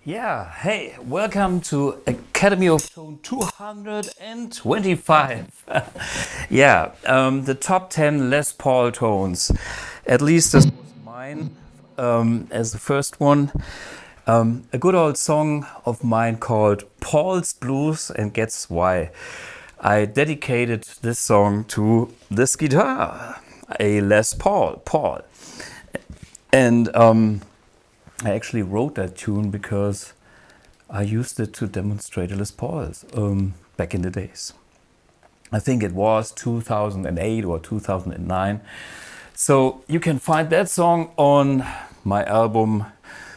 Yeah, hey, welcome to Academy of Tone 225. Yeah, the top 10 Les Paul tones. At least this was mine as the first one. A good old song of mine called Paul's Blues, and guess why? I dedicated this song to this guitar, a Les Paul. And I actually wrote that tune because I used it to demonstrate a Les Pauls back in the days. I think it was 2008 or 2009. So you can find that song on my album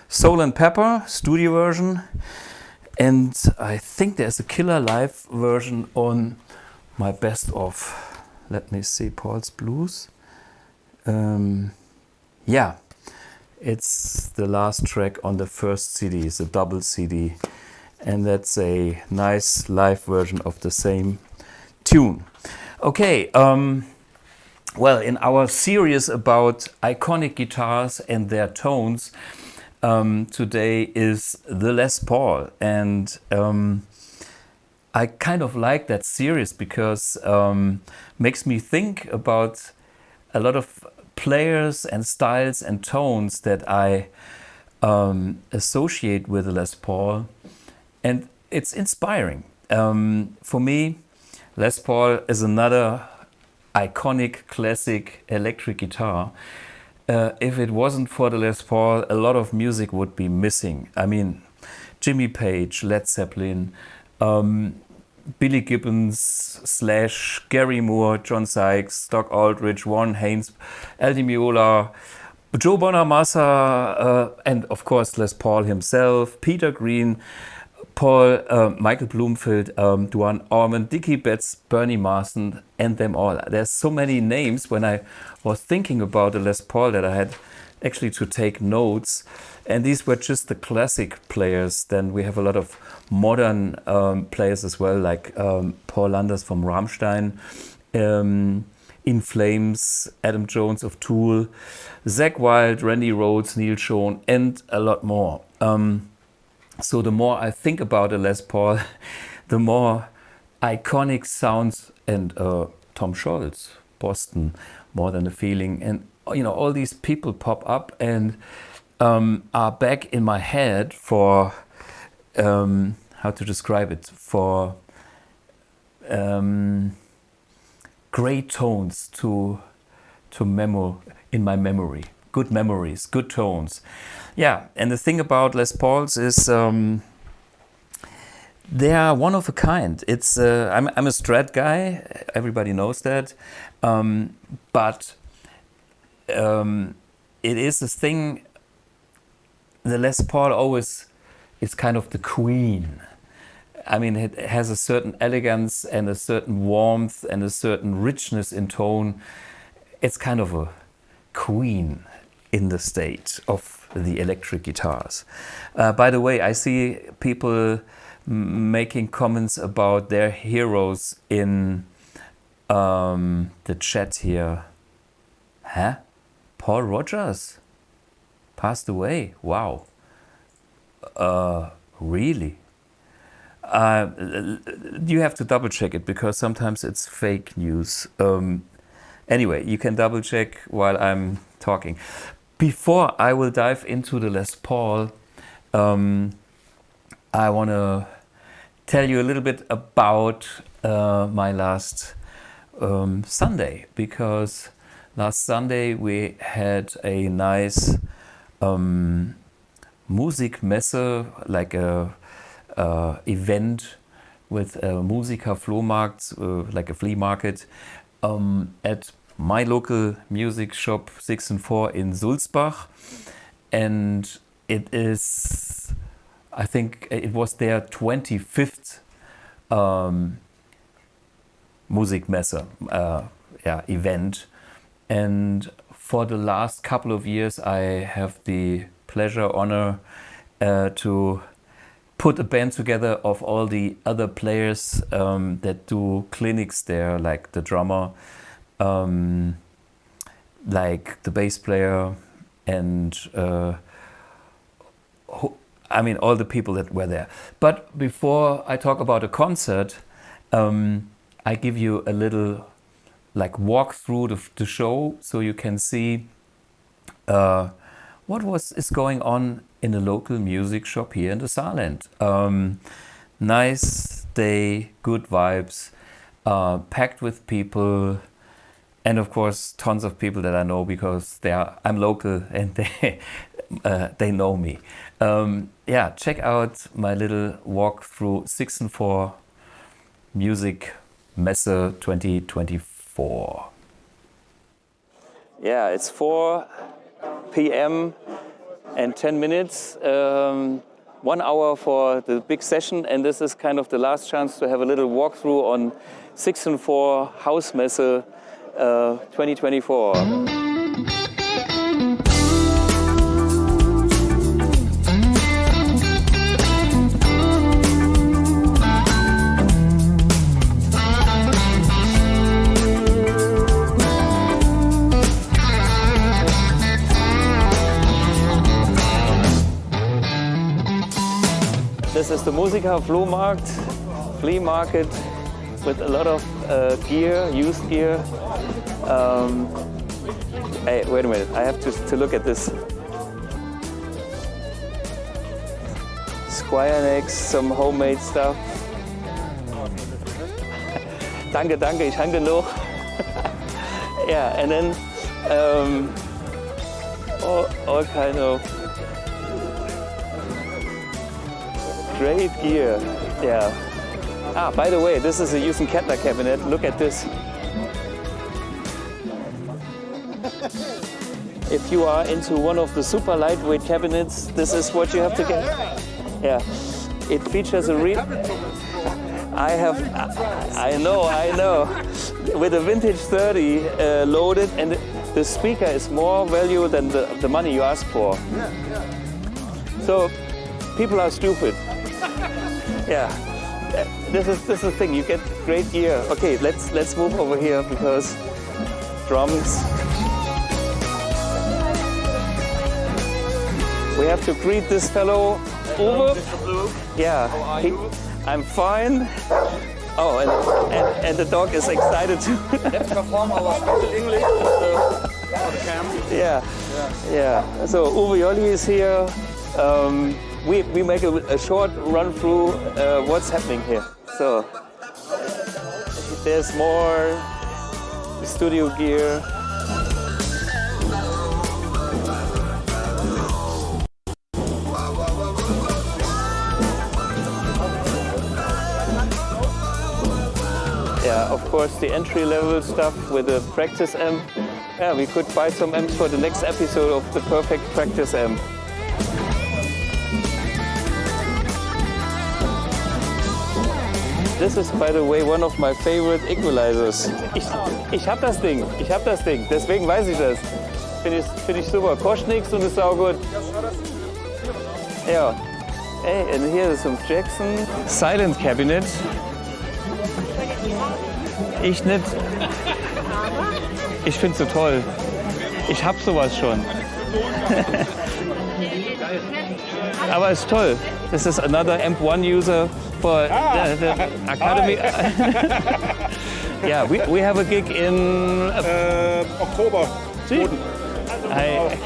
Soul and Pepper, studio version. And I think there's a killer live version on my best of, let me see, Paul's Blues. Yeah. It's the last track on the first CD, it's a double CD, and that's a nice live version of the same tune. Okay, Well, in our series about iconic guitars and their tones, today is the Les Paul, and I kind of like that series because makes me think about a lot of players and styles and tones that I associate with the Les Paul, and it's inspiring. For me, Les Paul is another iconic classic electric guitar. If it wasn't for the Les Paul, a lot of music would be missing. I mean, Jimmy Page, Led Zeppelin, Billy Gibbons / Gary Moore, John Sykes, Doc Aldrich, Warren Haynes, Al Di Meola, Joe Bonamassa, and of course Les Paul himself, Peter Green, Michael Bloomfield, Duane Allman, Dickey Betts, Bernie Marsden, and them all. There's so many names when I was thinking about the Les Paul that I had actually to take notes. And these were just the classic players. Then we have a lot of modern players as well, like Paul Landers from Rammstein, In Flames, Adam Jones of Tool, Zakk Wylde, Randy Rhoads, Neil Schon, and a lot more. So the more I think about a Les Paul, the more iconic sounds, and Tom Scholz, Boston, More Than a Feeling, and all these people pop up and are back in my head for how to describe it, for great tones in my memory. Good memories, good tones. Yeah, and the thing about Les Pauls is they are one of a kind. It's I'm a Strat guy. Everybody knows that, but it is a thing. The Les Paul always is kind of the queen. I mean, it has a certain elegance and a certain warmth and a certain richness in tone. It's kind of a queen in the state of the electric guitars. By the way, I see people making comments about their heroes in the chat here. Huh? Paul Rogers passed away. Wow. Really? You have to double check it because sometimes it's fake news. Anyway, you can double check while I'm talking. Before I will dive into the Les Paul, I want to tell you a little bit about my last Sunday, because last Sunday we had a nice Musicmesse, like a event with a Musiker-Flohmarkt, like a flea market, at my local music shop 6 and 4 in Sulzbach, and it is, I think it was their 25th Musicmesse event, and for the last couple of years I have the honor to put a band together of all the other players that do clinics there, like the drummer, like the bass player, and all the people that were there. But before I talk about a concert, I give you a little walk through the show so you can see what is going on in a local music shop here in the Saarland. Nice day, good vibes, packed with people, and of course tons of people that I know because I'm local and they know me. Check out my little walk through 6 and 4 Musicmesse 2024. Yeah, it's 4 p.m. and 10 minutes, 1 hour for the big session, and this is kind of the last chance to have a little walkthrough on 6 and 4 Hausmesse 2024. This is the Musiker flea market with a lot of gear, used gear. Hey, wait a minute, I have to look at this. Squire necks, some homemade stuff. Danke, danke, ich hanke noch. Yeah, and then all kind of great gear. Yeah. Ah, by the way, this is a Houston Kettler cabinet. Look at this. If you are into one of the super lightweight cabinets, this is what you have to get. Yeah, it features a I know. With a vintage 30 loaded, and the speaker is more value than the money you ask for. So people are stupid. Yeah, this is the thing. You get great gear. Okay, let's move over here because drums. We have to greet this fellow. Uwe. Yeah, how are you? I'm fine. Oh, and the dog is excited too. Let's perform our special English for the camp. Yeah. So Uwe Jolly is here. We make a short run through what's happening here. So there's more studio gear. Yeah, of course the entry-level stuff with the practice amp. Yeah, we could buy some amps for the next episode of the perfect practice amp. This is, by the way, one of my favorite equalizers. Ich hab das Ding, deswegen weiß ich das. Finde ich super. Kostet nichts und ist auch gut. Ja. Hey, and here is some Jackson silent cabinet. Ich nicht. Ich find's so toll. Ich hab sowas schon. Aber es ist toll. This is another AMP1 user for the Academy. Yeah, we have a gig in Oktober. Hi.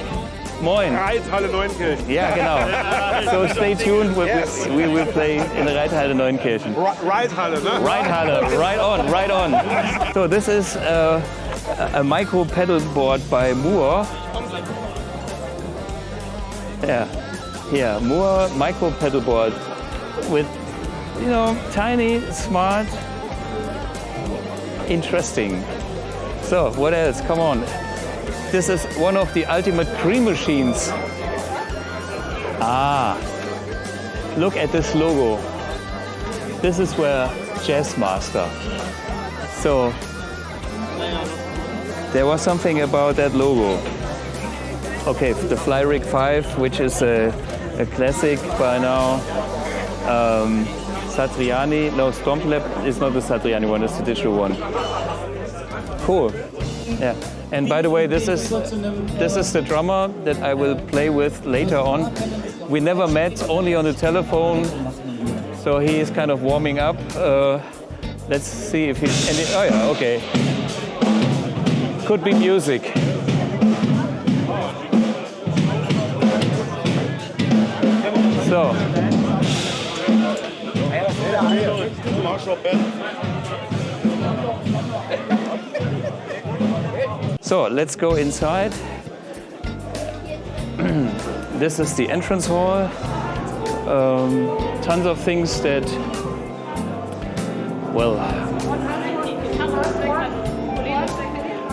Moin. Reithalle Neunkirchen. Yeah, genau. So stay tuned. We will play in the Reithalle Neunkirchen. Reithalle, ne? Reithalle, right on. So this is a micro pedal board by Moore. Yeah, Moore micro pedal board with, tiny, smart, interesting. So what else? Come on. This is one of the ultimate cream machines. Ah, look at this logo. This is where Jazzmaster. So there was something about that logo. Okay, the Flyrig 5, which is a classic by now. Satriani, no, Stomplab is not the Satriani one, it's the digital one. Cool. Yeah. And by the way, this is the drummer that I will play with later on. We never met, only on the telephone, so he is kind of warming up. Let's see if he's. Oh yeah, okay. Could be music. So. So let's go inside. This is the entrance hall. Tons of things that, well,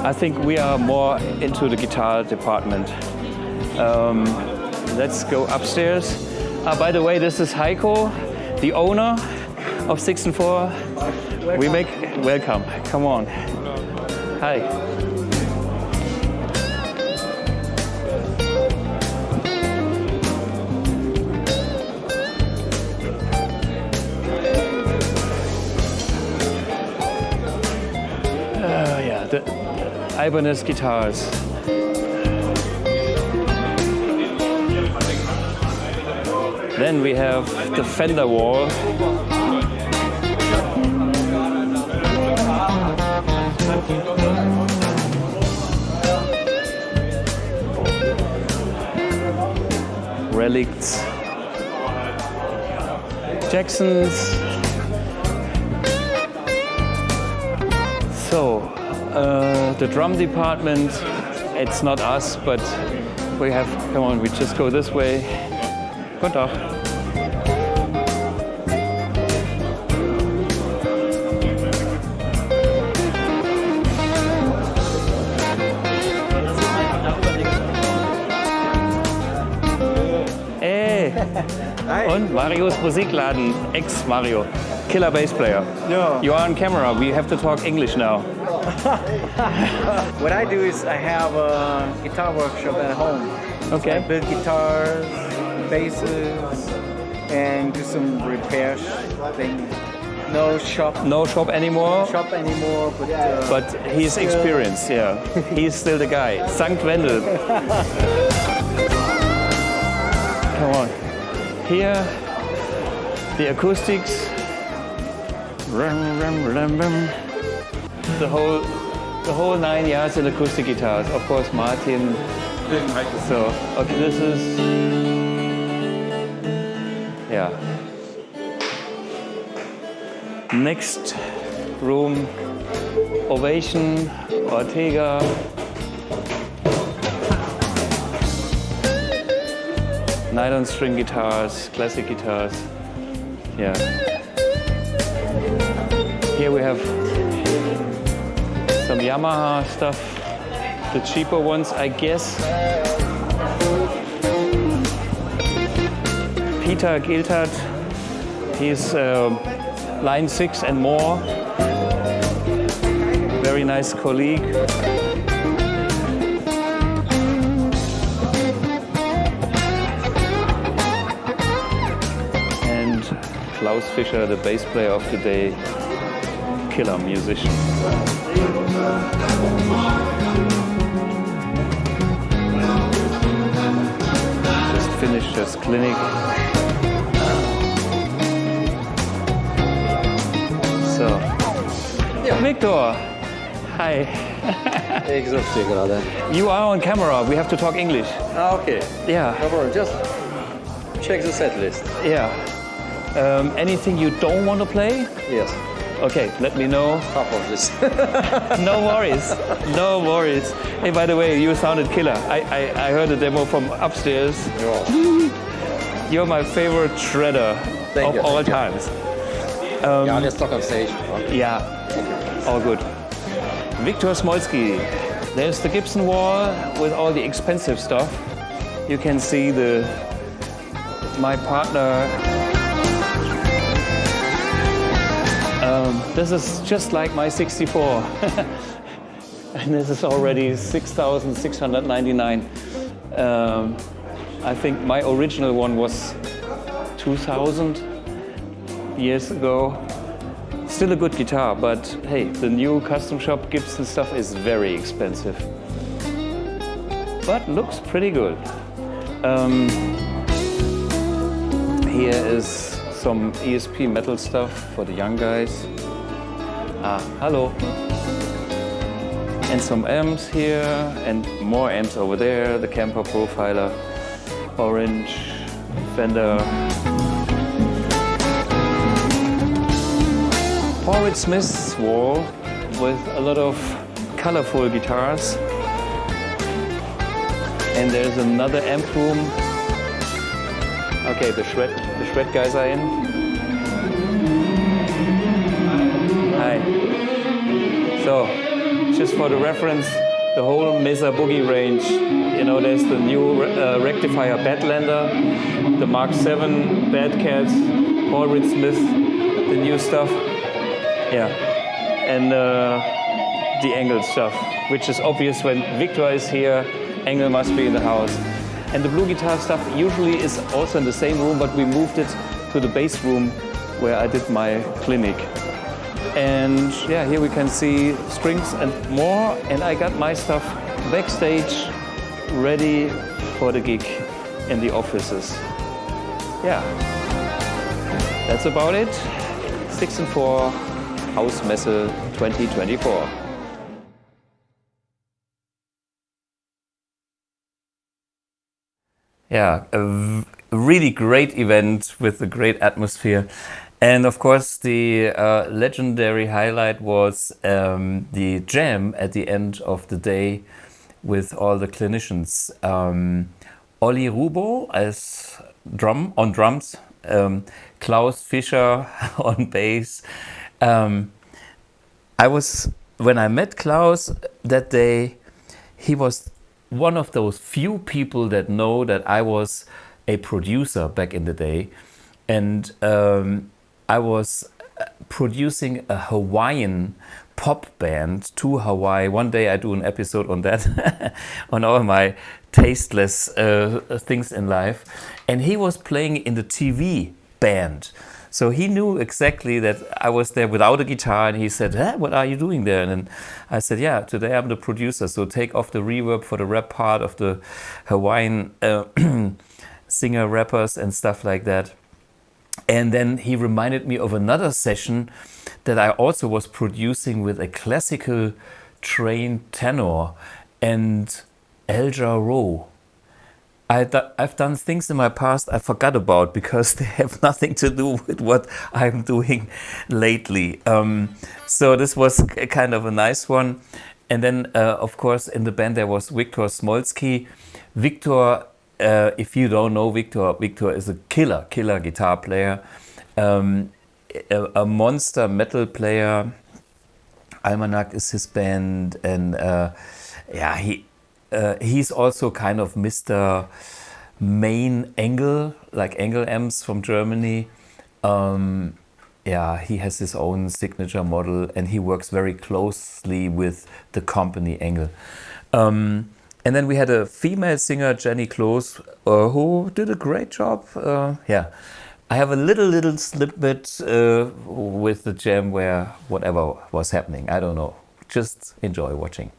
I think we are more into the guitar department. Let's go upstairs. By the way, this is Heiko, the owner of 6 and 4. Welcome. Come on. Hi. The Ibanez guitars. Then we have the Fender wall. Relicts. Jacksons. So, the drum department, it's not us, but we have, come on, we just go this way. Guten Tag. Hey! Und Marios Musikladen, ex-Mario, killer bass player. Yeah. You are on camera, we have to talk English now. What I do is I have a guitar workshop at home. Okay. So I build guitars, basses, and do some repairs thing. No shop anymore, but but he's still- experienced, yeah. He's still the guy. Sankt Wendel. Come on. Here, the acoustics. Rum, rum, rum, rum. The whole 9 yards in acoustic guitars. Of course, Martin. So, okay, this is, yeah. Next room, Ovation, Ortega. Nylon string guitars, classic guitars. Yeah. Here we have some Yamaha stuff, the cheaper ones, I guess. Peter Giltert, he's line 6 and more. Very nice colleague. And Klaus Fischer, the bass player of the day, killer musician. Just finished his clinic. So, Victor, hi. Ich suche Sie gerade. You are on camera. We have to talk English. Ah, okay. Yeah, No problem. Just check the set list. yeah. Anything you don't want to play? Yes. Okay, let me know. Half of this. No worries. No worries. Hey, by the way, you sounded killer. I heard a demo from upstairs. You're my favorite shredder Thank of you, all thank you. times. Yeah, let's talk on stage. Yeah, all good. Viktor Smolsky. There's the Gibson wall with all the expensive stuff. You can see my partner. This is just like my 64. And this is already 6,699. I think my original one was 2,000 years ago. Still a good guitar, but hey, the new custom shop Gibson stuff is very expensive. But looks pretty good. Here is some ESP metal stuff for the young guys. Ah, hello. And some amps here, and more amps over there. The Kemper Profiler, orange, Fender. Paul Smith's wall with a lot of colorful guitars. And there's another amp room. Okay, the shred guys are in. Hi. So, just for the reference, the whole Mesa Boogie range, you know, there's the new rectifier Badlander, the Mark 7 Bad Cats, Paul Reed Smith, the new stuff. Yeah, and the Engel stuff, which is obvious when Victor is here, Engel must be in the house. And the BluGuitar stuff usually is also in the same room, but we moved it to the bass room where I did my clinic. And yeah, here we can see strings and more, and I got my stuff backstage ready for the gig in the offices. yeah, that's about it. 6 and 4 Hausmesse 2024. Yeah, a really great event with a great atmosphere. And of course, the legendary highlight was the jam at the end of the day with all the clinicians. Olli Rubo as on drums, Klaus Fischer on bass. When I met Klaus that day, he was one of those few people that know that I was a producer back in the day, and I was producing a Hawaiian pop band to Hawaii. One day I do an episode on that, on all my tasteless things in life. And he was playing in the TV band. So he knew exactly that I was there without a guitar, and he said, "Huh, what are you doing there?" And then I said, "Yeah, today I'm the producer, so take off the reverb for the rap part of the Hawaiian singer rappers and stuff like that." And then he reminded me of another session that I also was producing with a classical trained tenor and Elja Rowe. I've done things in my past I forgot about because they have nothing to do with what I'm doing lately. So this was kind of a nice one. And then, of course, in the band there was Viktor Smolsky. Viktor, if you don't know Viktor is a killer guitar player, a monster metal player. Almanac is his band, and yeah, he's also kind of Mr. Main Engel, like Engel amps from Germany. Yeah, he has his own signature model, and he works very closely with the company Engel. And then we had a female singer, Jenny Close, who did a great job. Yeah, I have a little snippet with the jam where whatever was happening. I don't know. Just enjoy watching.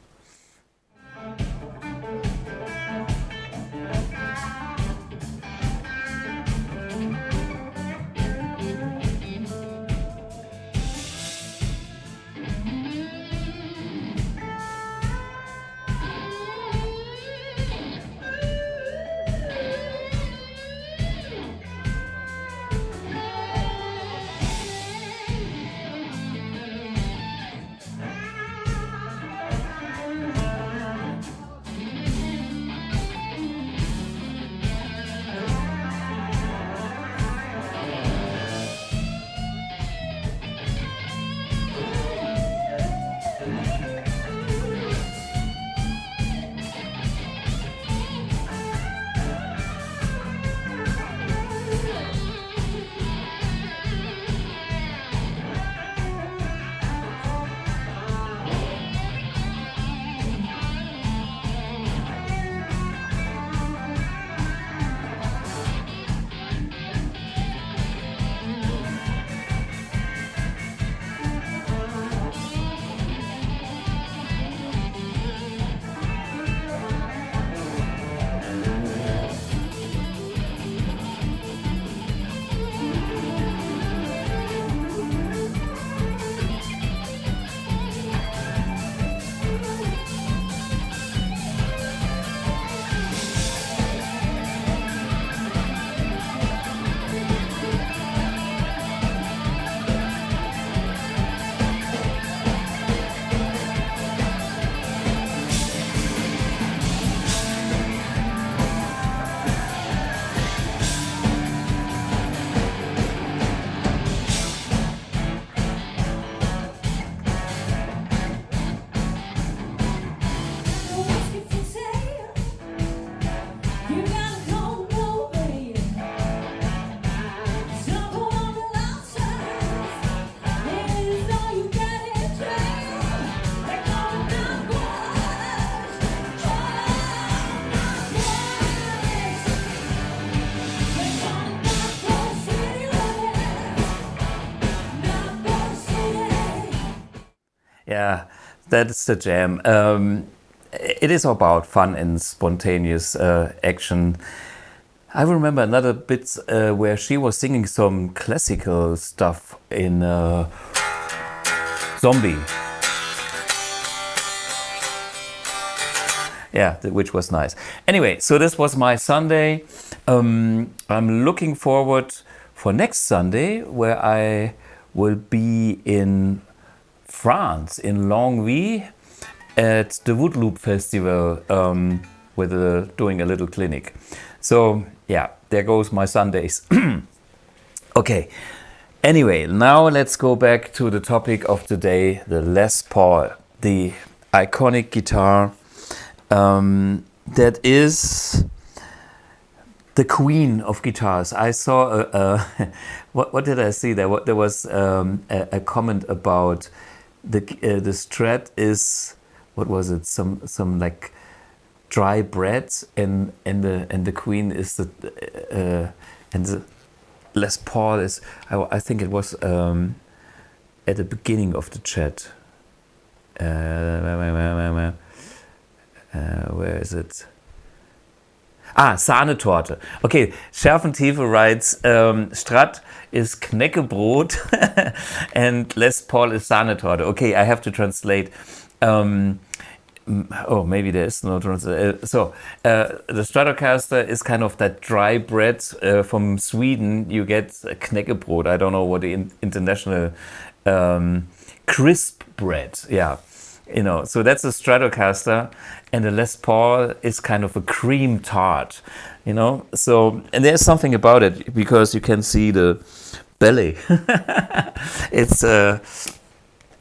Yeah, that's the jam. It is about fun and spontaneous action. I remember another bit where she was singing some classical stuff in Zombie. Yeah, which was nice. Anyway, so this was my Sunday. I'm looking forward for next Sunday, where I will be in France, in Longwy, at the Woodloop Festival, doing a little clinic. So yeah, there goes my Sundays. Okay. Anyway, now let's go back to the topic of the day, the Les Paul, the iconic guitar. That is the queen of guitars. I saw what did I see there? There was a comment about the Strat is, what was it? Some like dry bread, and the queen is the and the Les Paul is. I think it was at the beginning of the chat. Where is it? Sahnetorte. Okay, Schärfentiefe writes, Strat is Knäckebrot and Les Paul is Sahnetorte. Okay, I have to translate. Maybe there is no translation. The Stratocaster is kind of that dry bread from Sweden. You get Knäckebrot. I don't know what the international crisp bread. Yeah. So that's a Stratocaster, and the Les Paul is kind of a cream tart, So, and there's something about it, because you can see the belly. It's,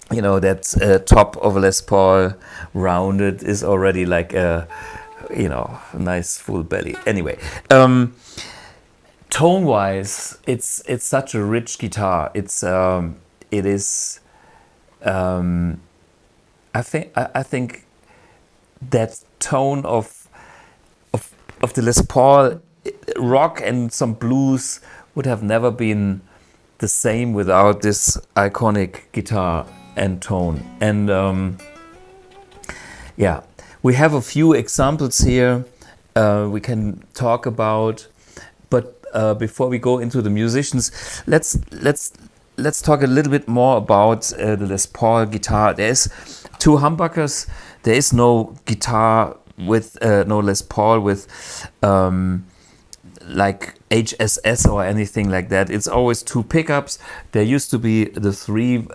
that top of a Les Paul rounded is already like a, nice full belly. Anyway, tone-wise, it's such a rich guitar. It is. I think that tone of the Les Paul, rock and some blues, would have never been the same without this iconic guitar and tone. And we have a few examples here we can talk about. But before we go into the musicians, let's talk a little bit more about the Les Paul guitar. There's two humbuckers. There is no guitar with no Les Paul with like HSS or anything like that. It's always two pickups. There used to be the 3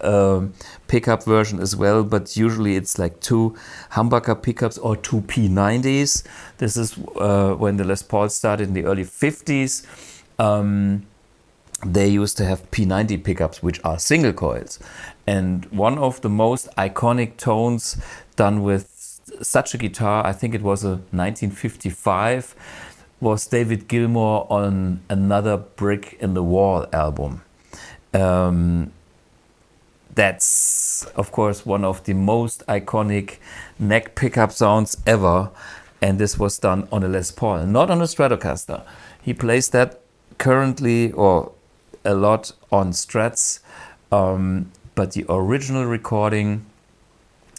pickup version as well, but usually it's like 2 humbucker pickups or 2 P90s. This is when the Les Paul started in the early 50s. They used to have P90 pickups, which are single coils. And one of the most iconic tones done with such a guitar, I think it was a 1955, was David Gilmour on Another Brick in the Wall album. That's, of course, one of the most iconic neck pickup sounds ever. And this was done on a Les Paul, not on a Stratocaster. He plays that currently, or a lot, on Strats, but the original recording,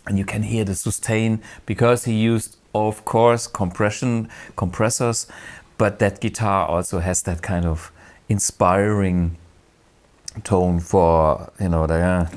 and you can hear the sustain, because he used, of course, compressors, but that guitar also has that kind of inspiring tone for, the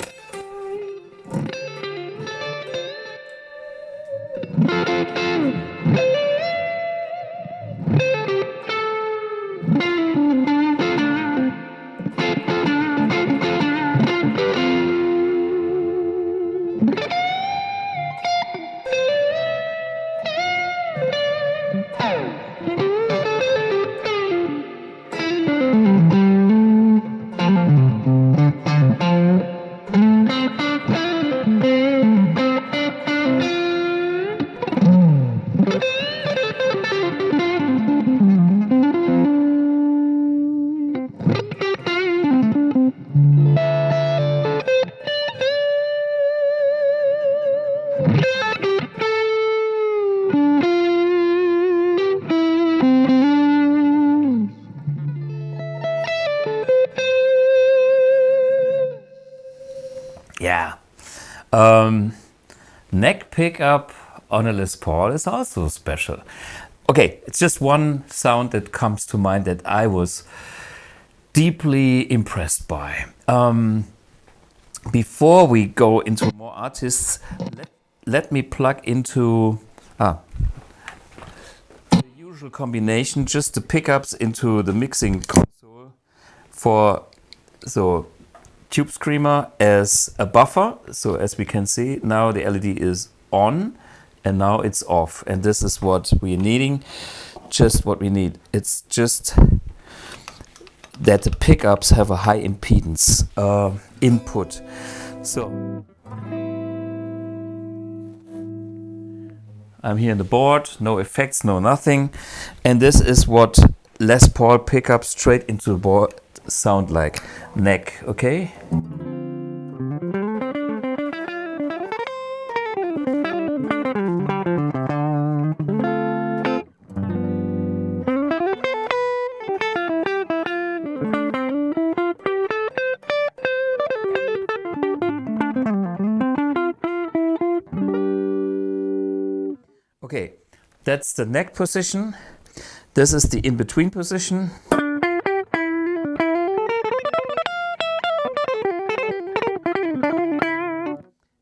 neck pickup on a Les Paul is also special. Okay, it's just one sound that comes to mind that I was deeply impressed by. Before we go into more artists, let me plug into the usual combination, just the pickups into the mixing console for Tube Screamer as a buffer. So as we can see, now the LED is on and now it's off. And this is what we're needing, just what we need. It's just that the pickups have a high impedance input. So I'm here in the board, no effects, no nothing. And this is what Les Paul pickups straight into the board sound like. Neck, okay? Okay, that's the neck position. This is the in-between position.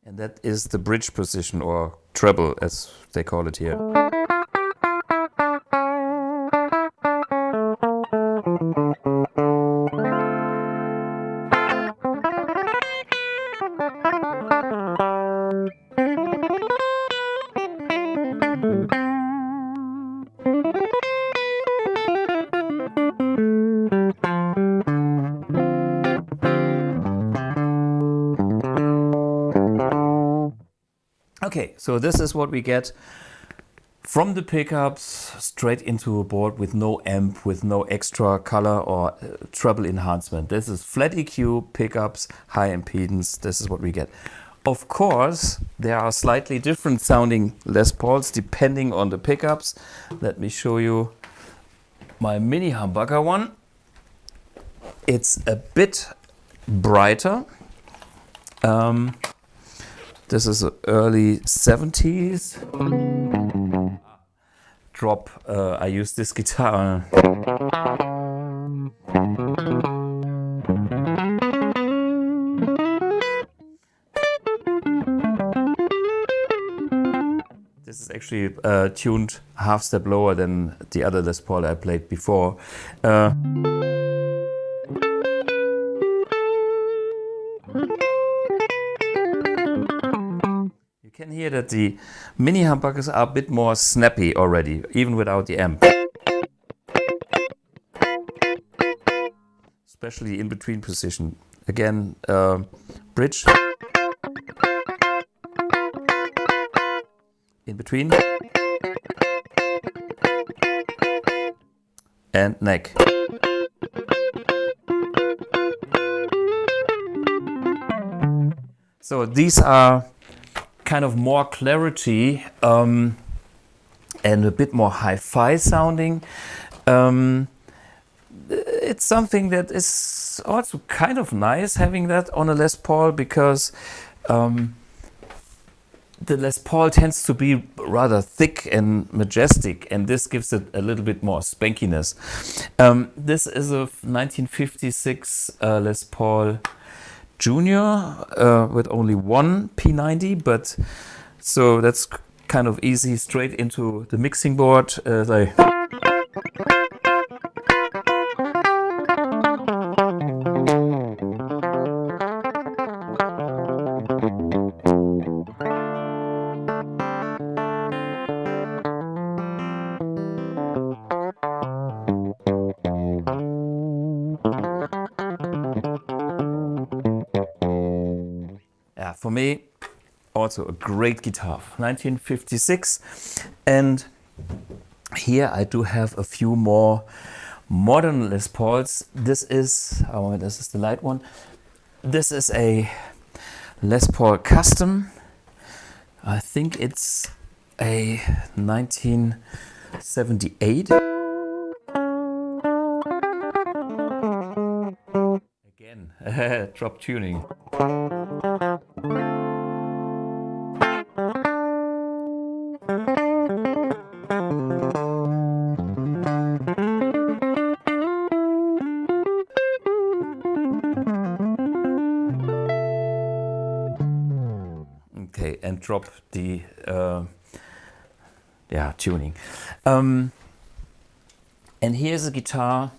And that is the bridge position, or treble as they call it here. Okay, so this is what we get from the pickups straight into a board with no amp, with no extra color or treble enhancement. This is flat EQ, pickups, high impedance. This is what we get. Of course, there are slightly different sounding Les Pauls depending on the pickups. Let me show you my mini humbucker one. It's a bit brighter. This is early 70s. Drop, I use this guitar. This is actually tuned half step lower than the other Les Paul I played before. You can hear that the mini humbuckers are a bit more snappy already, even without the amp. Especially in between position. Again, bridge. In between. And neck. So these are kind of more clarity and a bit more hi-fi sounding. It's something that is also kind of nice having that on a Les Paul, because the Les Paul tends to be rather thick and majestic, and this gives it a little bit more spankiness. This is a 1956 Les Paul Junior with only one P90, but so that's kind of easy straight into the mixing board. For me, also a great guitar, 1956. And here I do have a few more modern Les Pauls. This is the light one. This is a Les Paul Custom. I think it's a 1978. Again, drop tuning. drop the tuning. And here's a guitar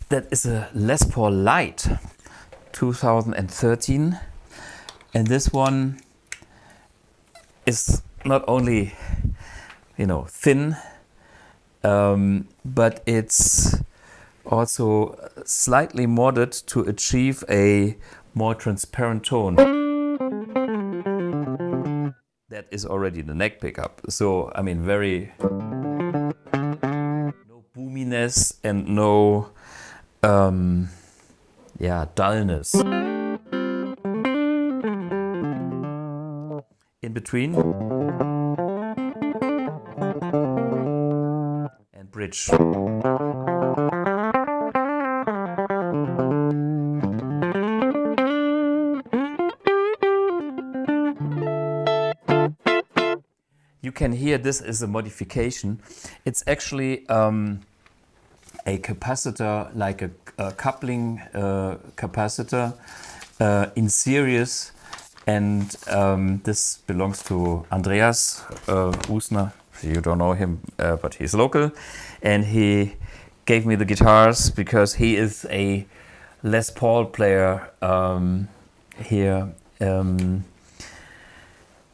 that is a Les Paul Light 2013, and this one is not only thin, but it's also slightly modded to achieve a more transparent tone. That is already the neck pickup. So I mean, very no boominess and no dullness. In between and bridge. You can hear this is a modification. It's actually a capacitor, like a coupling capacitor in series, and this belongs to Andreas Usner. You don't know him, but he's local, and he gave me the guitars because he is a Les Paul player here.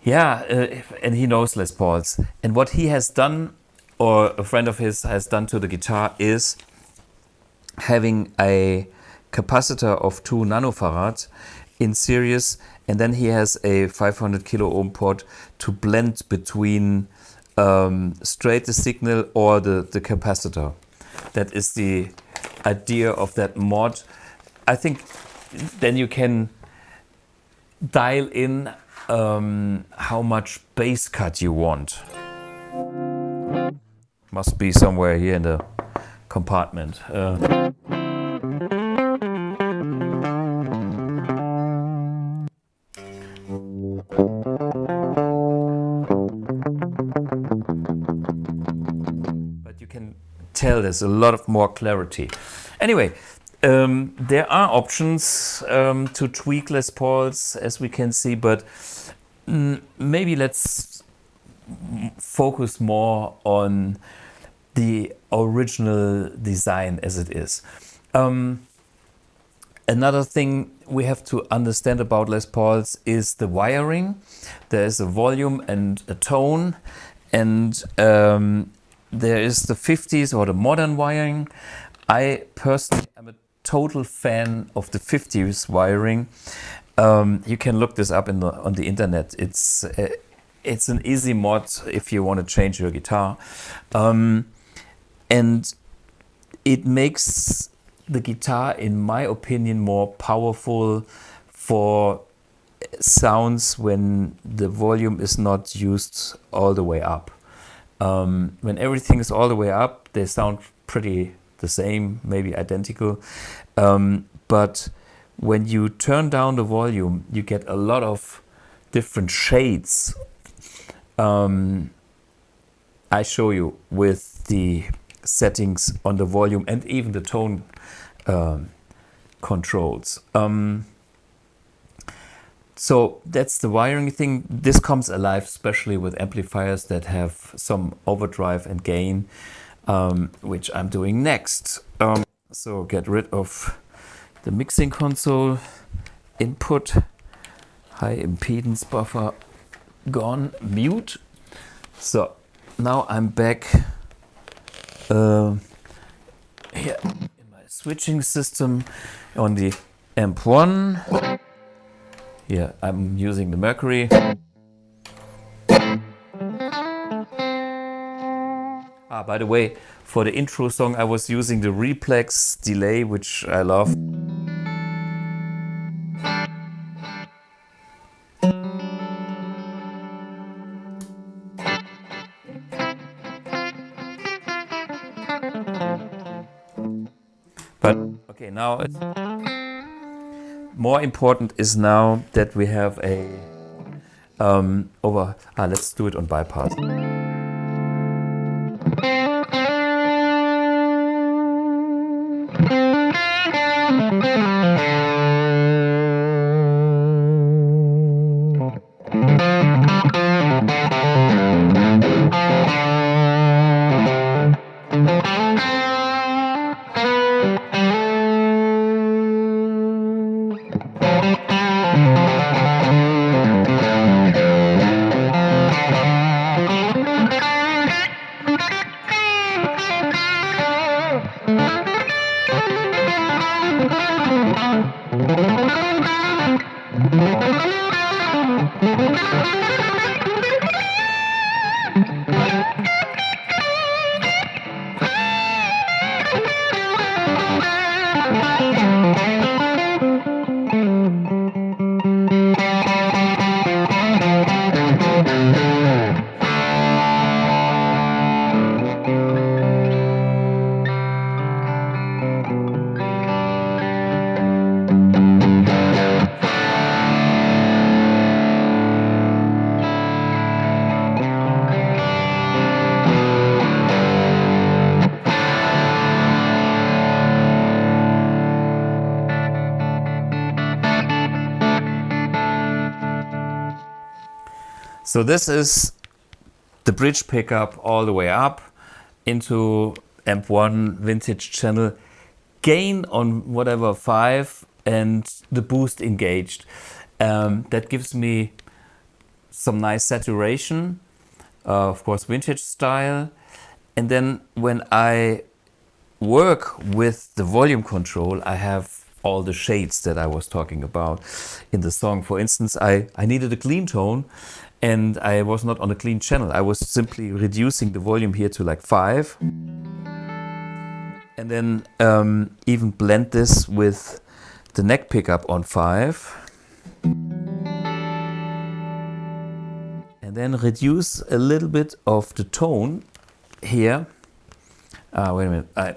And he knows Les Pauls. And what he has done, or a friend of his has done to the guitar, is having a capacitor of 2 nanofarads in series, and then he has a 500 kilo ohm port to blend between straight the signal or the capacitor. That is the idea of that mod. I think then you can dial in how much bass cut you want. Must be somewhere here in the compartment. But you can tell there's a lot of more clarity. Anyway, there are options to tweak Les Pauls, as we can see, but maybe let's focus more on the original design as it is. Another thing we have to understand about Les Pauls is the wiring. There is a volume and a tone, and there is the 50s or the modern wiring. I personally am a total fan of the 50s wiring. You can look this up on the internet. It's an easy mod if you want to change your guitar, and it makes the guitar, in my opinion, more powerful for sounds when the volume is not used all the way up. When everything is all the way up, they sound pretty the same, maybe identical, but when you turn down the volume, you get a lot of different shades. I show you with the settings on the volume and even the tone controls. So that's the wiring thing. This comes alive especially with amplifiers that have some overdrive and gain, which I'm doing next. So get rid of the mixing console, input, high impedance buffer gone, mute. So now I'm back here in my switching system on the amp 1. Here I'm using the Mercury. By the way, for the intro song I was using the Replex delay, which I love. But okay, now it's more important is now that we have a let's do it on bypass. So this is the bridge pickup all the way up into amp 1 vintage channel, gain on whatever 5 and the boost engaged. That gives me some nice saturation, of course vintage style. And then when I work with the volume control, I have all the shades that I was talking about in the song. For instance, I needed a clean tone, and I was not on a clean channel. I was simply reducing the volume here to like 5. And then even blend this with the neck pickup on 5. And then reduce a little bit of the tone here. Wait a minute, I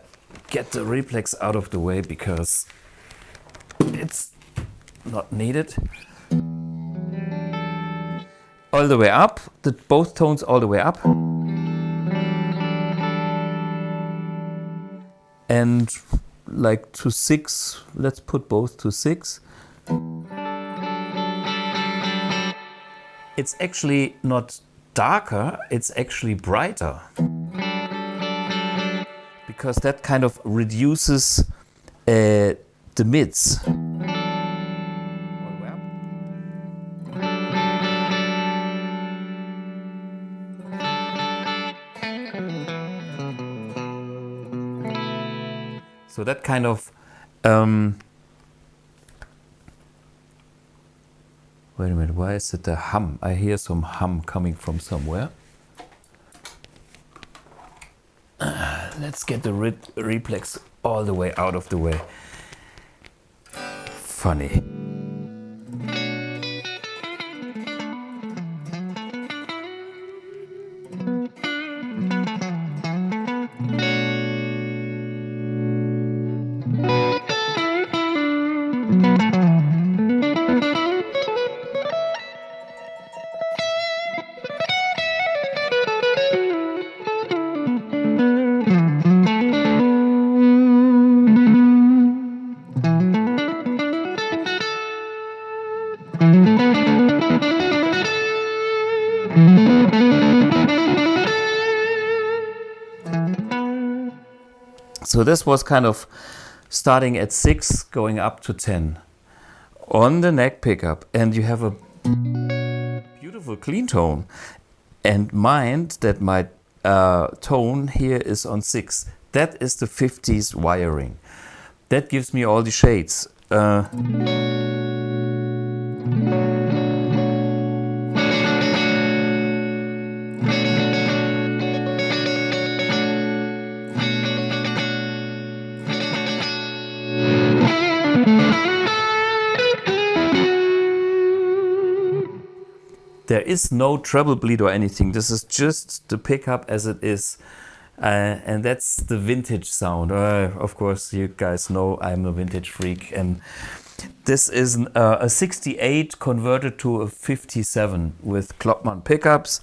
get the reflex out of the way because it's not needed. All the way up, both tones all the way up. And like to 6, let's put both to 6. It's actually not darker, it's actually brighter. Because that kind of reduces the mids. So that kind of, wait a minute, why is it a hum? I hear some hum coming from somewhere. Let's get the reflex all the way out of the way. Funny. So this was kind of starting at 6, going up to 10 on the neck pickup, and you have a beautiful clean tone. And mind that my tone here is on 6. That is the 50s wiring. That gives me all the shades. There is no treble bleed or anything. This is just the pickup as it is. And that's the vintage sound. Of course, you guys know I'm a vintage freak. And this is a 68 converted to a 57 with Clapton pickups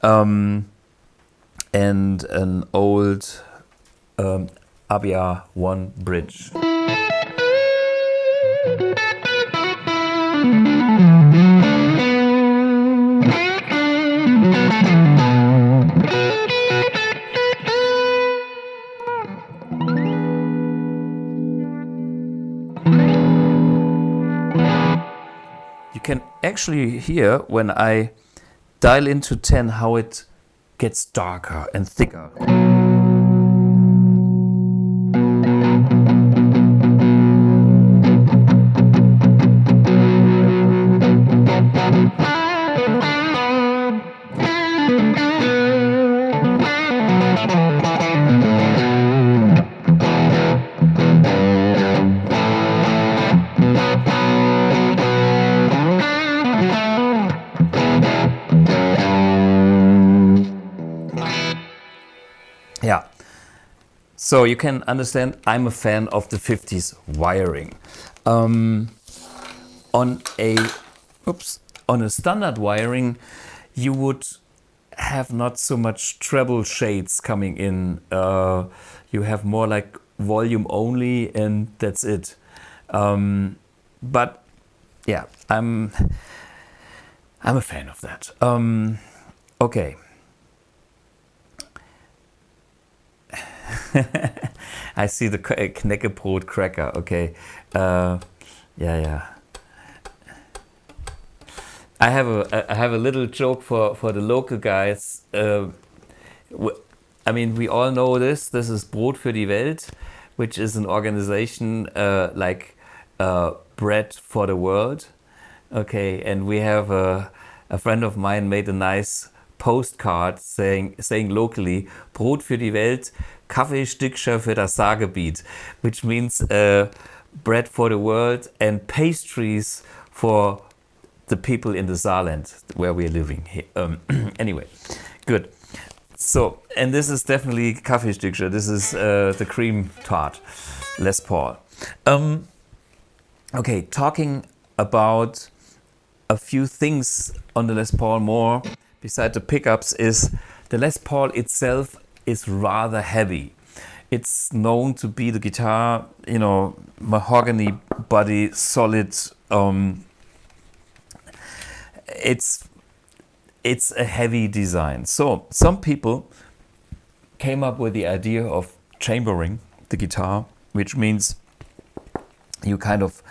and an old Abia 1 bridge. You can actually hear when I dial into 10 how it gets darker and thicker. So you can understand I'm a fan of the 50s wiring. On a standard wiring, you would have not so much treble shades coming in. You have more like volume only, and that's it. But yeah, I'm a fan of that. Okay. I see the Knäckebrot cracker. Okay. Yeah. I have a little joke for the local guys. I mean, we all know this. This is Brot für die Welt, which is an organization like Bread for the World. Okay, and we have a friend of mine made a nice postcard saying locally Brot für die Welt, Kaffeestückscher für das Saargebiet, which means bread for the world and pastries for the people in the Saarland where we're living here. Anyway, good. So, and this is definitely Kaffeestückscher. This is the cream tart, Les Paul. Okay, talking about a few things on the Les Paul more beside the pickups is the Les Paul itself is rather heavy. It's known to be the guitar, you know, mahogany body, solid. It's a heavy design. So some people came up with the idea of chambering the guitar, which means you kind of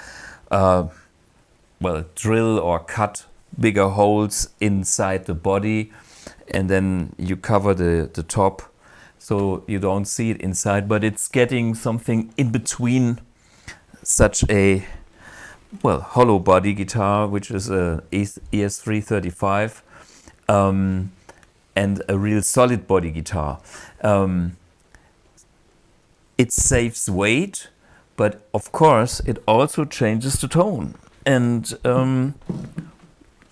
drill or cut bigger holes inside the body, and then you cover the top so you don't see it inside, but it's getting something in between such a hollow body guitar, which is a ES335, and a real solid body guitar. It saves weight, but of course it also changes the tone, and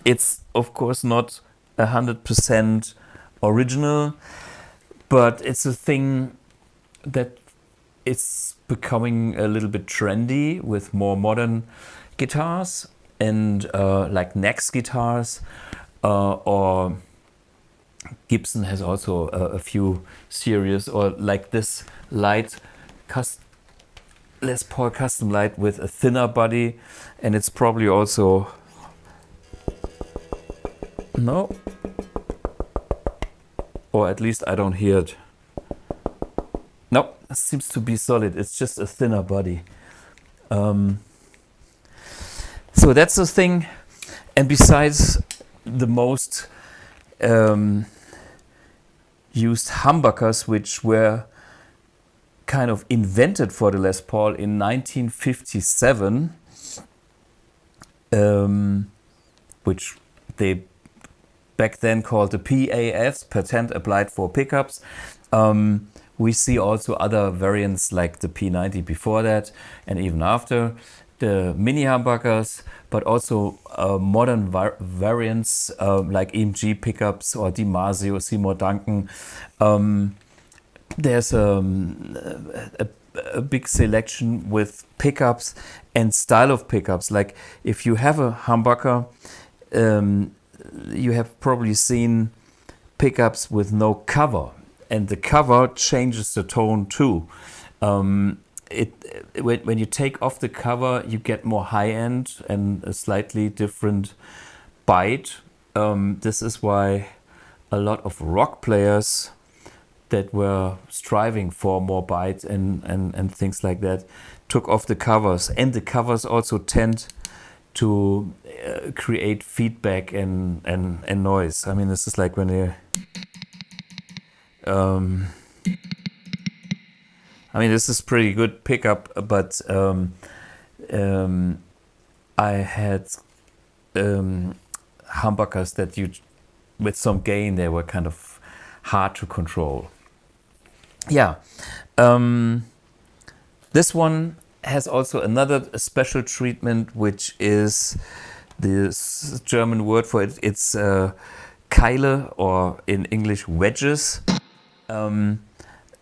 it's of course not 100% original, but it's a thing that is becoming a little bit trendy with more modern guitars and like Nex guitars, or Gibson has also a few series, or like this light Les Paul custom light with a thinner body, and it's probably also or at least I don't hear it. No, it seems to be solid. It's just a thinner body. So that's the thing. And besides the most used humbuckers, which were kind of invented for the Les Paul in 1957, which they back then called the PAS, patent applied for pickups. We see also other variants like the P90 before that and even after, the mini humbuckers, but also modern variants like EMG pickups or DiMarzio, Seymour Duncan. There's a big selection with pickups and style of pickups. Like if you have a humbucker, you have probably seen pickups with no cover, and the cover changes the tone too. When you take off the cover, you get more high end and a slightly different bite. This is why a lot of rock players that were striving for more bite and things like that took off the covers, and the covers also tend to create feedback and noise. I mean, this is like when you I mean, this is pretty good pickup, but I had humbuckers that with some gain, they were kind of hard to control. Yeah, this one has also another special treatment, which is this German word for it. It's Keile, or in English wedges.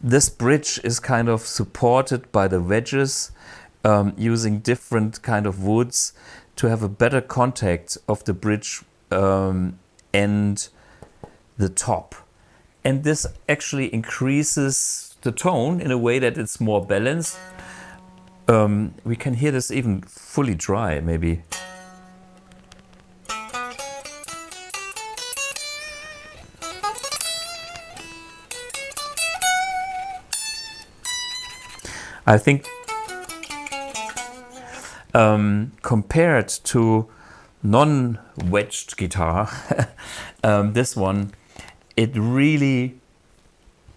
this bridge is kind of supported by the wedges, using different kind of woods to have a better contact of the bridge and the top. And this actually increases the tone in a way that it's more balanced. We can hear this even fully dry, maybe. I think compared to non-wedged guitar, this one, it really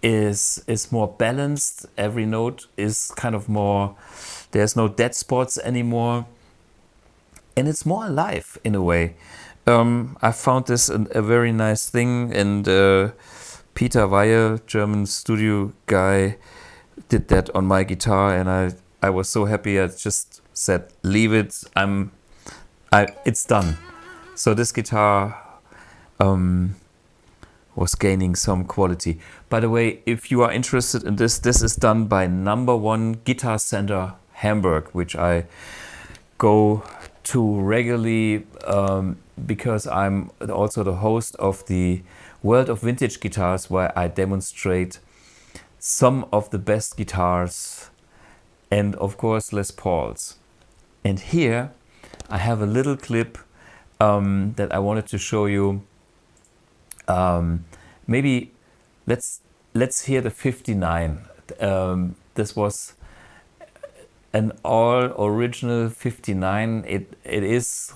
is more balanced. Every note is kind of more, there's no dead spots anymore, and it's more alive in a way. I found this a very nice thing, and Peter Weihe, German studio guy, did that on my guitar, and I was so happy. I just said, leave it, it's done. So this guitar was gaining some quality. By the way, if you are interested in this is done by Number One Guitar Center Hamburg, which I go to regularly because I'm also the host of the World of Vintage Guitars, where I demonstrate some of the best guitars and of course Les Pauls. And here I have a little clip that I wanted to show you. Maybe let's hear the 59. This was an all original 59. It is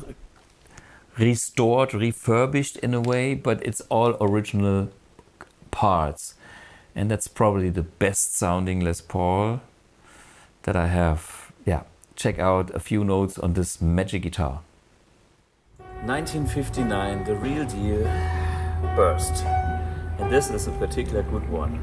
restored, refurbished in a way, but it's all original parts. And that's probably the best sounding Les Paul that I have. Yeah, check out a few notes on this magic guitar. 1959, the real deal, burst. And this is a particular good one.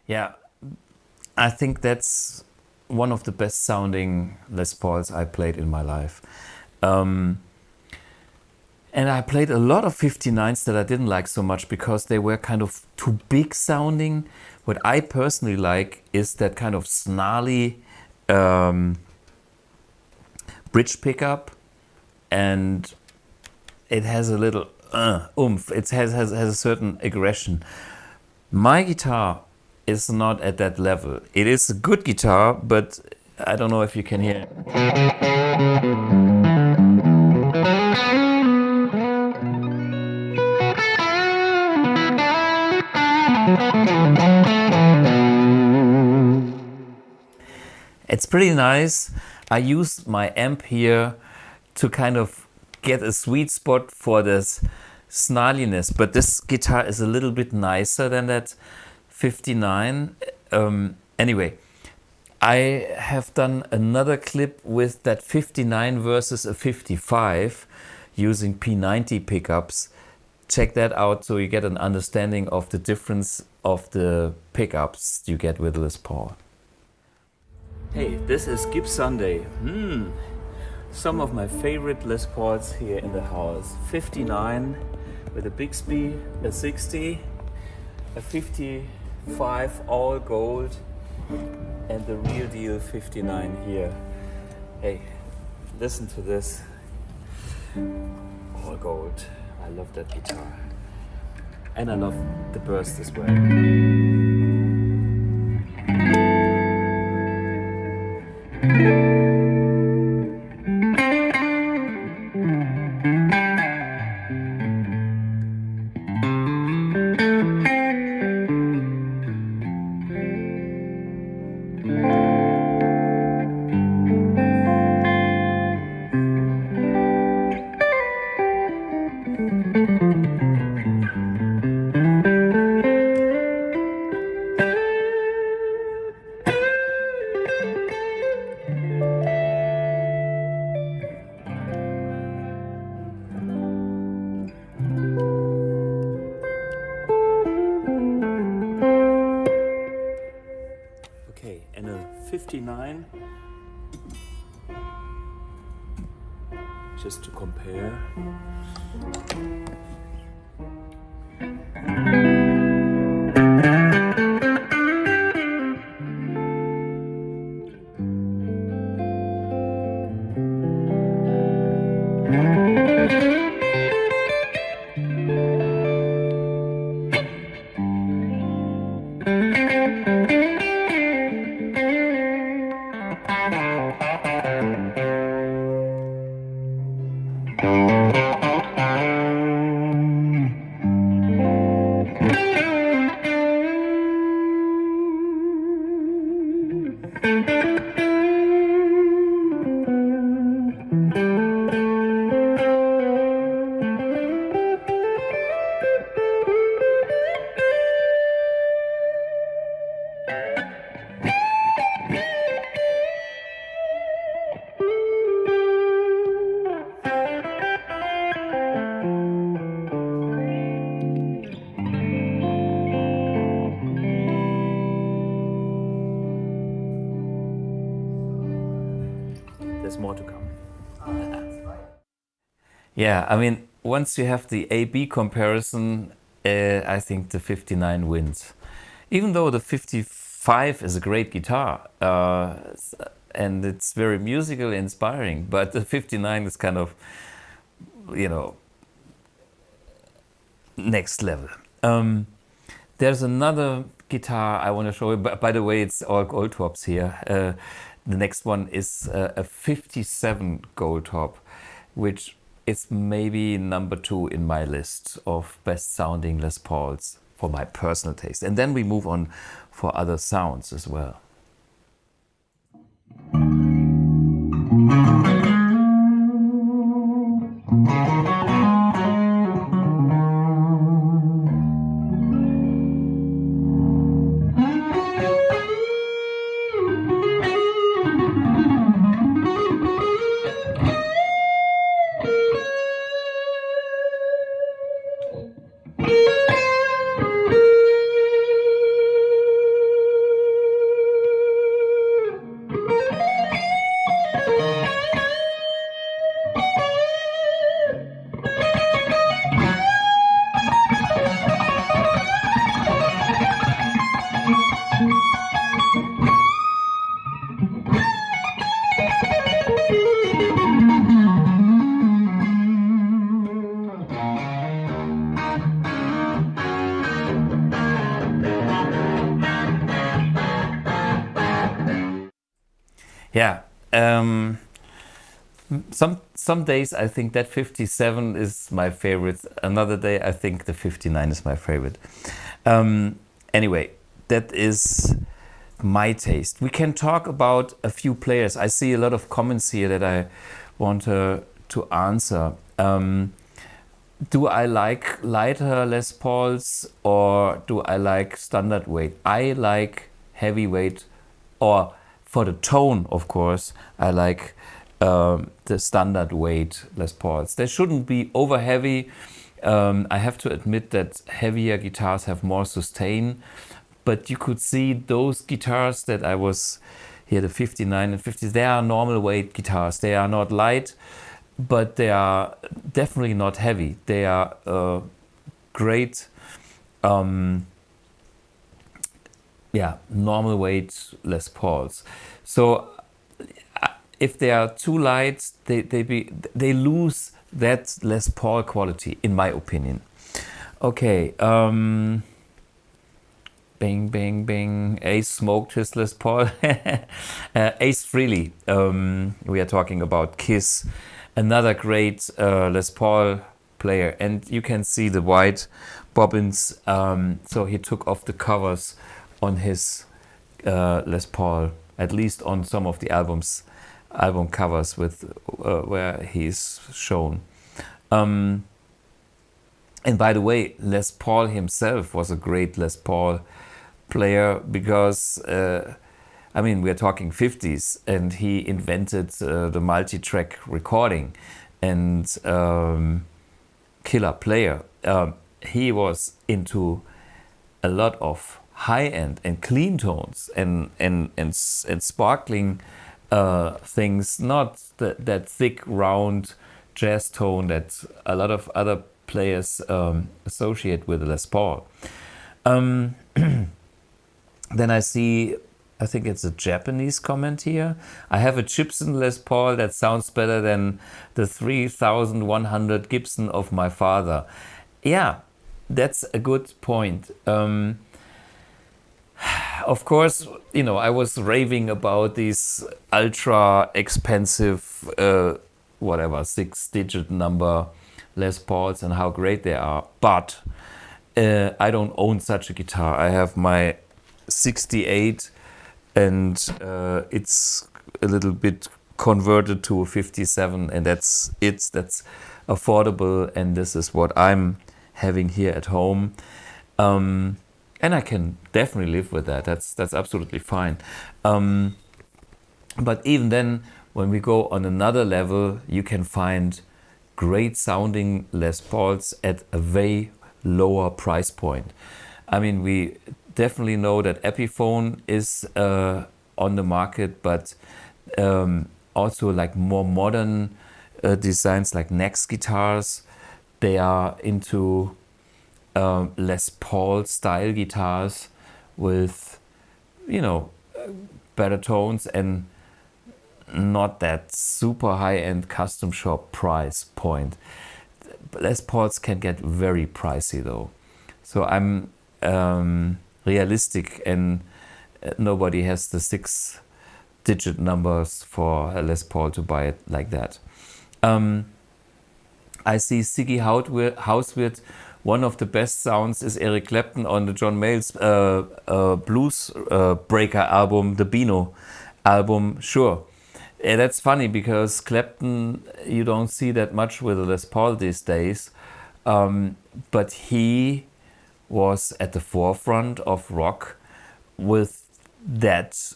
Yeah, I think that's one of the best sounding Les Pauls I played in my life. And I played a lot of 59s that I didn't like so much because they were kind of too big sounding. What I personally like is that kind of snarly bridge pickup, and it has a little oomph. It has a certain aggression. My guitar is not at that level. It is a good guitar, but I don't know if you can hear it. It's pretty nice. I used my amp here to kind of get a sweet spot for this snarliness, but this guitar is a little bit nicer than that 59. Anyway, I have done another clip with that 59 versus a 55 using P90 pickups. Check that out so you get an understanding of the difference of the pickups you get with Les Paul. Hey, this is Gibbs Sunday. Some of my favorite Les Pauls here in the house. 59 with a Bixby, a 60, a 55 all gold, and the real deal 59 here. Hey, listen to this. All gold. I love that guitar. And I love the burst as well. Okay, and a 59, just to compare. There's more to come. Yeah, I mean, once you have the A-B comparison, I think the 59 wins. Even though the 55 is a great guitar, and it's very musical, inspiring, but the 59 is kind of, you know, next level. There's another guitar I want to show you. By the way, it's all Goldtops here. The next one is a 57 Goldtop, which is maybe number 2 in my list of best sounding Les Pauls for my personal taste. And then we move on for other sounds as well. Yeah, some days I think that 57 is my favorite. Another day I think the 59 is my favorite. Anyway, that is my taste. We can talk about a few players. I see a lot of comments here that I want to answer. Do I like lighter Les Pauls or do I like standard weight? I like heavyweight, or for the tone, of course, I like the standard weight Les Pauls. They shouldn't be over heavy. I have to admit that heavier guitars have more sustain, but you could see those guitars that I was, here the 59 and 50s. They are normal weight guitars. They are not light, but they are definitely not heavy. They are great, normal weight Les Pauls. So if they are too light, they lose that Les Paul quality, in my opinion. Okay, bing, bing, bing. Ace smoked his Les Paul. Ace Frehley. We are talking about Kiss, another great Les Paul player, and you can see the white bobbins. So he took off the covers on his Les Paul, at least on some of the album covers with where he's shown. And by the way, Les Paul himself was a great Les Paul player because, we're talking 50s, and he invented the multi-track recording, and killer player. He was into a lot of high-end and clean tones and sparkling things, not that thick, round jazz tone that a lot of other players associate with Les Paul. Then I think it's a Japanese comment here. I have a Gibson Les Paul that sounds better than the 3100 Gibson of my father. Yeah, that's a good point. Of course, I was raving about these ultra expensive, 6-digit number Les Pauls and how great they are. But I don't own such a guitar. I have my 68, and it's a little bit converted to a 57, and that's affordable, and this is what I'm having here at home. And I can definitely live with that. That's absolutely fine. But even then, when we go on another level, you can find great sounding Les Pauls at a way lower price point. We definitely know that Epiphone is on the market, but also like more modern designs like Nex guitars, they are into Les Paul style guitars with better tones and not that super high-end custom shop price point. Les Pauls can get very pricey though, so I'm realistic, and nobody has the 6-digit numbers for a Les Paul to buy it like that. I see Siggy Hauswirth. One of the best sounds is Eric Clapton on the John Mayall's Blues Breaker album, the Beano album. Sure. That's funny because Clapton, you don't see that much with Les Paul these days. But he was at the forefront of rock with that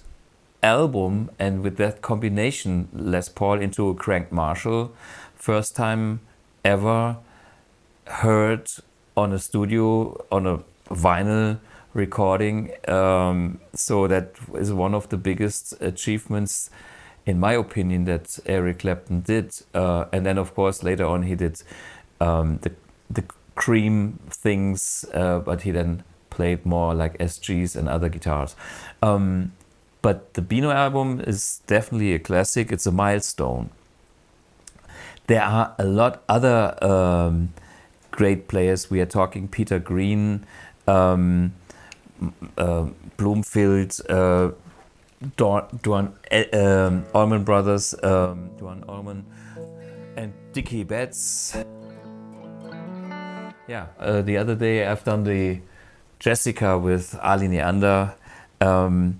album and with that combination, Les Paul into a cranked Marshall. First time ever heard on a studio, on a vinyl recording. So that is one of the biggest achievements, in my opinion, that Eric Clapton did. And then, of course, later on he did the Cream things, but he then played more like SGs and other guitars. But the Beano album is definitely a classic. It's a milestone. There are a lot other great players. We are talking Peter Green, Bloomfield, Duane Allman Brothers, Duane Allman, and Dickey Betts. Yeah, the other day I've done the Jessica with Ali Neander. And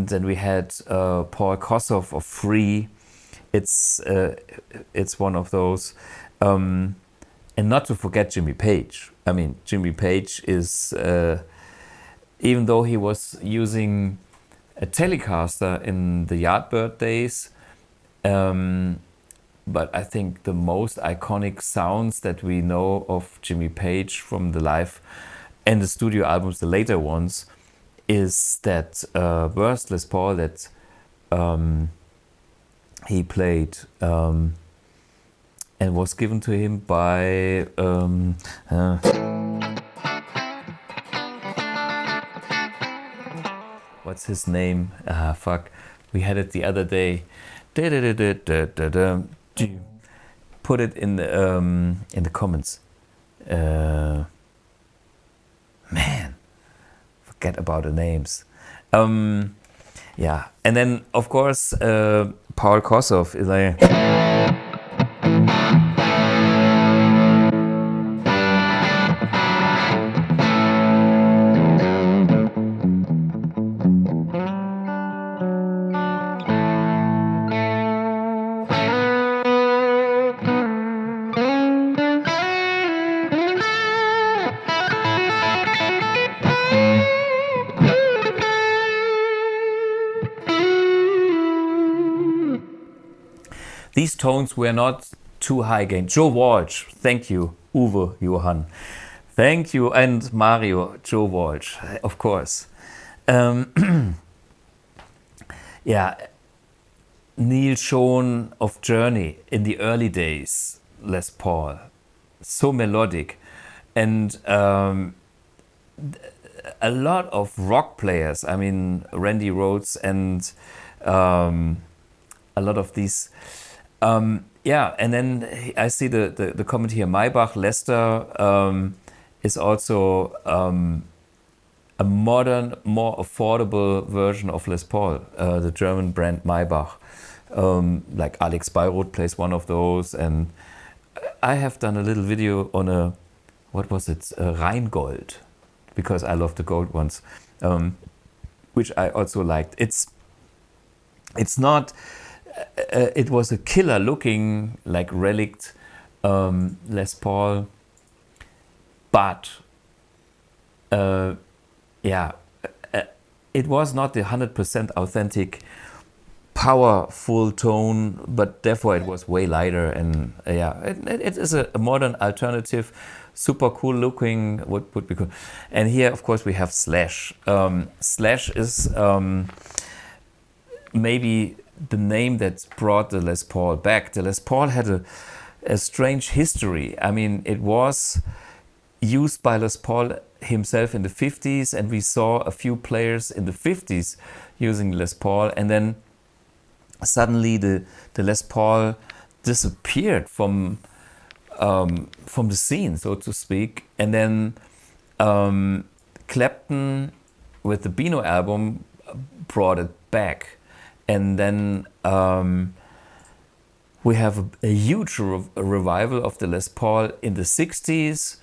then we had Paul Kossoff of Free. It's one of those. And not to forget Jimmy Page. Jimmy Page is, even though he was using a Telecaster in the Yardbird days, but I think the most iconic sounds that we know of Jimmy Page from the live and the studio albums, the later ones, is that burst Les Paul that he played and was given to him by what's his name? Fuck, we had it the other day. Put it in the comments. Man, forget about the names. Yeah, and then of course Paul Kossoff is like. These tones were not too high gain. Joe Walsh, thank you. Uwe, Johann, thank you. And Mario, Joe Walsh, of course. Yeah, Neil Schon of Journey in the early days, Les Paul. So melodic. And a lot of rock players, I mean, Randy Rhoads and a lot of these. Yeah, and then I see the comment here. Maybach Leicester is also a modern, more affordable version of Les Paul, the German brand Maybach. Like Alex Beirut plays one of those, and I have done a little video on a, what was it, Rheingold, because I love the gold ones, which I also liked. It's not. It was a killer looking like relict Les Paul, but yeah, it was not the 100% authentic powerful tone, but therefore it was way lighter, and yeah, it is a modern alternative, super cool looking, would be cool. And here of course we have Slash. Slash is maybe the name that brought the Les Paul back. The Les Paul had a strange history. I mean, it was used by Les Paul himself in the 50s, and we saw a few players in the 50s using Les Paul, and then suddenly the Les Paul disappeared from the scene, so to speak. And then Clapton with the Beano album brought it back. And then we have a huge revival of the Les Paul in the 60s.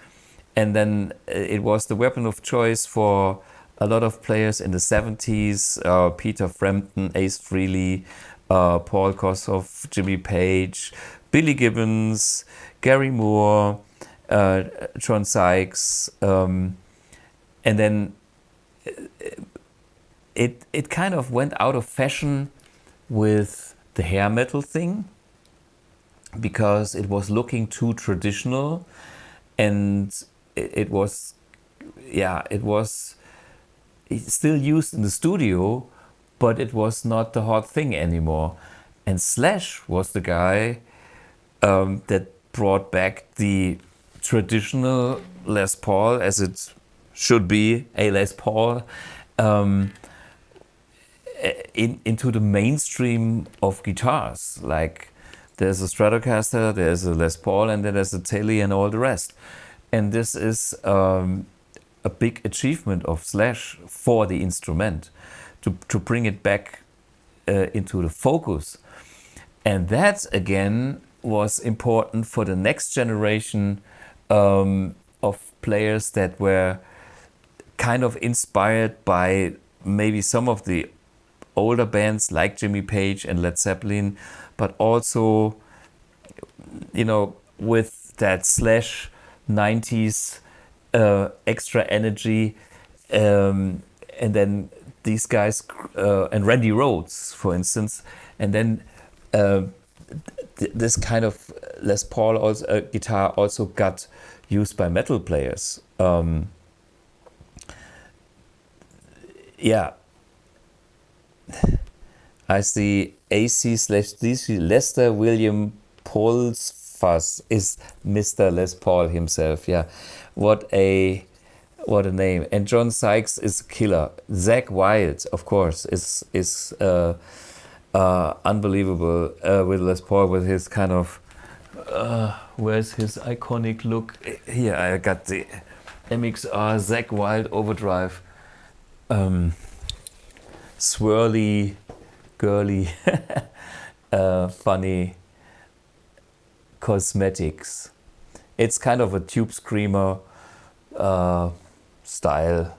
And then it was the weapon of choice for a lot of players in the 70s. Peter Frampton, Ace Frehley, Paul Kossoff, Jimmy Page, Billy Gibbons, Gary Moore, John Sykes. And then it kind of went out of fashion with the hair metal thing, because it was looking too traditional, and it was still used in the studio, but it was not the hot thing anymore. And Slash was the guy that brought back the traditional Les Paul, as it should be, a Les Paul, into the mainstream of guitars. Like, there's a Stratocaster, there's a Les Paul, and then there's a Tele and all the rest. And this is a big achievement of Slash for the instrument, to bring it back into the focus. And that again was important for the next generation of players that were kind of inspired by maybe some of the older bands like Jimmy Page and Led Zeppelin, but also, you know, with that Slash 90s extra energy, and then these guys and Randy Rhoads, for instance, and then this kind of Les Paul also, guitar also got used by metal players. yeah, I see AC/DC Lester William Polsfuss is Mr. Les Paul himself. Yeah, what a name. And John Sykes is a killer. Zach Wilde, of course, is unbelievable with Les Paul, with his kind of where's his iconic look? Here I got the MXR Zach Wilde overdrive, swirly, girly, funny cosmetics. It's kind of a tube screamer style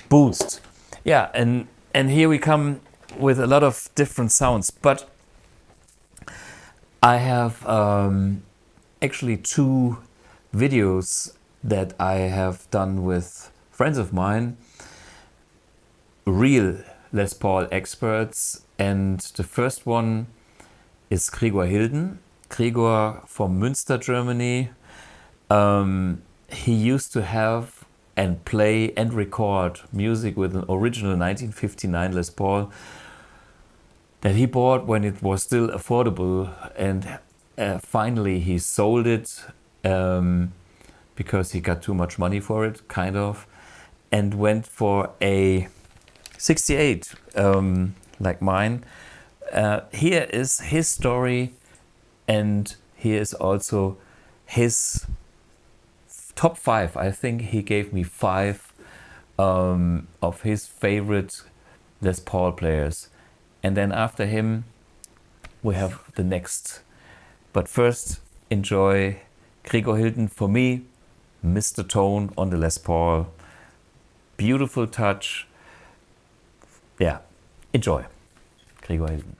boost. Yeah, and here we come with a lot of different sounds, but I have actually 2 videos that I have done with friends of mine, real Les Paul experts, and the first one is Gregor Hilden. Gregor from Münster, Germany. He used to have and play and record music with an original 1959 Les Paul that he bought when it was still affordable, and finally he sold it because he got too much money for it, kind of, and went for a 68 like mine. Here is his story, and here is also his top 5. I think he gave me 5 of his favorite Les Paul players. And then after him, we have the next. But first, enjoy Gregor Hilden. For me, Mr. Tone on the Les Paul. Beautiful touch. Yeah, enjoy. Gregor Hilden.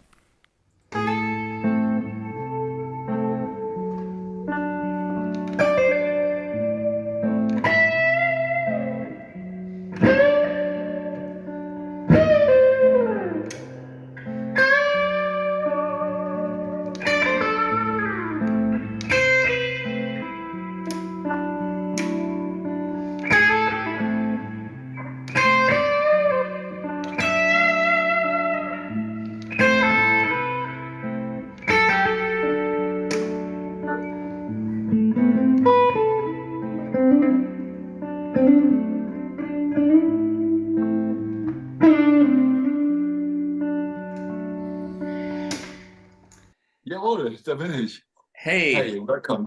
Jawohl, da bin ich. Hey, Hey, welcome.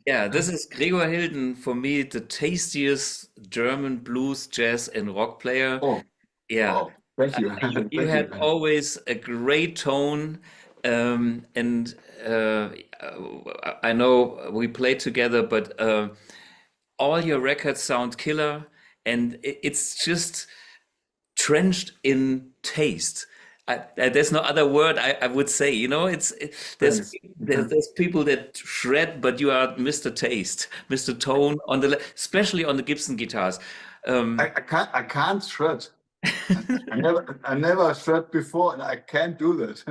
yeah, this is Gregor Hilden, for me, the tastiest German blues, jazz, and rock player. Oh, Yeah, wow. Thank you. you Thank had you. always a great tone, and I know we played together, but all your records sound killer, and it's just trenched in taste. There's no other word I would say. You know, there's Thanks. there's people that shred, but you are Mr. Taste, Mr. Tone on especially on the Gibson guitars. I can't shred. I never shred before, and I can't do that.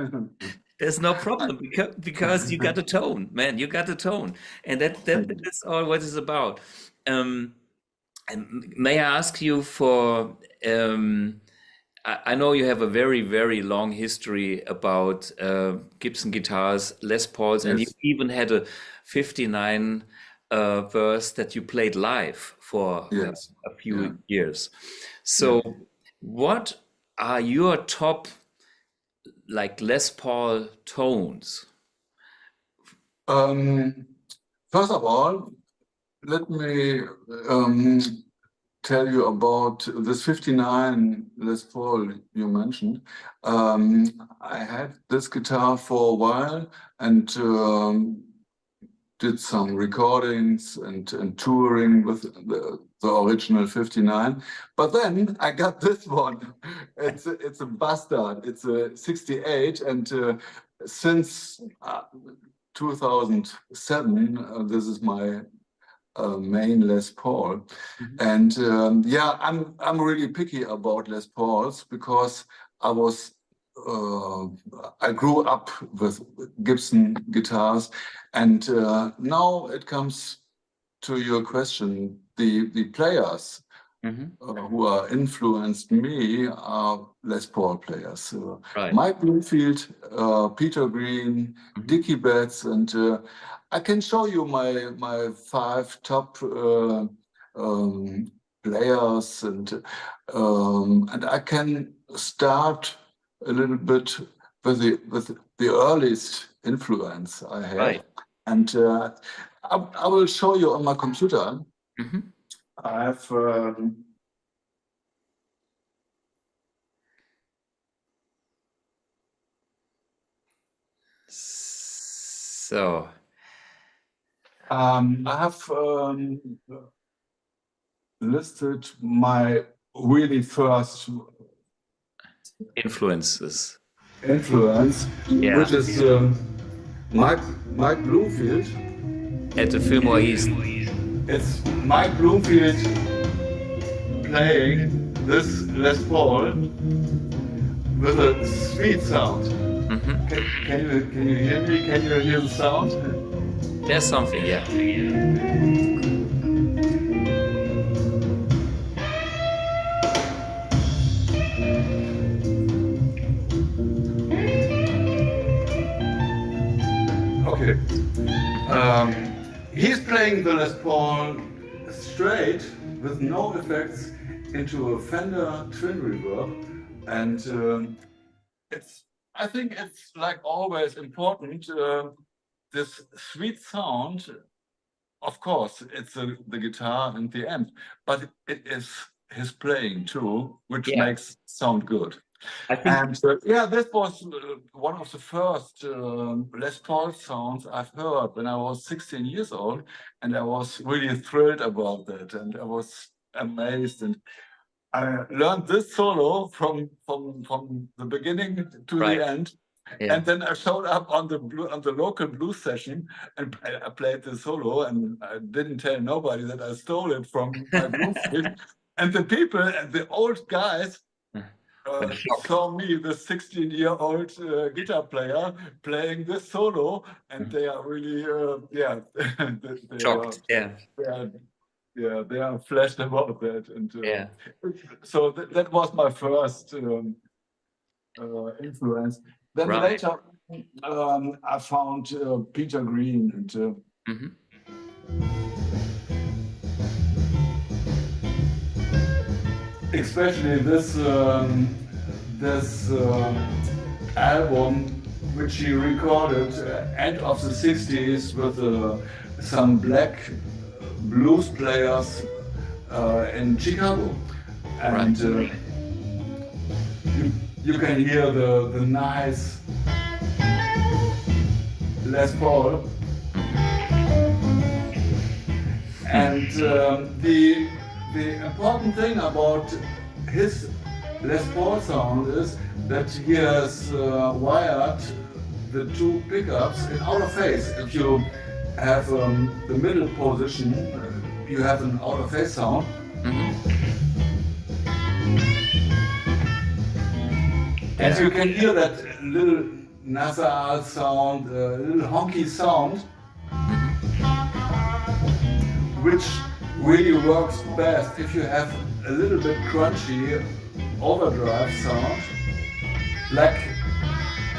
There's no problem because you got a tone, man. You got a tone, and that's all what it's about. And may I ask you for? I know you have a very, very long history about Gibson guitars, Les Pauls, and you Yes. even had a 59 verse that you played live for Yes. a few Yeah. years. So, what are your top like Les Paul tones? First of all, let me tell you about this 59 Les Paul you mentioned. I had this guitar for a while and did some recordings and touring with the original 59. But then I got this one. It's a bastard. It's a 68, and since 2007, this is my main Les Paul. And yeah, I'm really picky about Les Pauls because I grew up with Gibson guitars, and now it comes to your question, the players who are influenced me are Les Paul players. Right. Mike Bloomfield, Peter Green, Dickey Betts, and I can show you my 5 top players, and I can start a little bit with the earliest influence I had. Right. And I will show you on my computer. I have So listed my really first influences. influence, Yeah. which is Mike Bloomfield. At the Fillmore East. It's Mike Bloomfield playing this Les Paul with a sweet sound. Can you hear me? Can you hear the sound? There's something, yeah. Okay. He's playing the Les Paul straight with no effects into a Fender twin reverb, and I think it's like always important. This sweet sound, of course, it's the guitar and the amp, but it is his playing too, which makes sound good. I think And this was one of the first Les Paul sounds I've heard when I was 16 years old, and I was really thrilled about that, and I was amazed, and I learned this solo from the beginning to the end. Yeah. And then I showed up on the local blues session, and I played the solo, and I didn't tell nobody that I stole it from my blues kit. And the people, the old guys, saw me, the 16-year-old guitar player, playing this solo, and they are really, shocked. They are flashed about that. And so that was my first influence. Then later, I found Peter Green, and especially this album, which he recorded end of the 60s with some black blues players in Chicago, and you can hear the nice Les Paul, and the important thing about his Les Paul sound is that he has wired the 2 pickups in outer phase. If you have the middle position, you have an outer phase sound. And you can hear that little nasal sound, little honky sound, which really works best if you have a little bit crunchy overdrive sound, like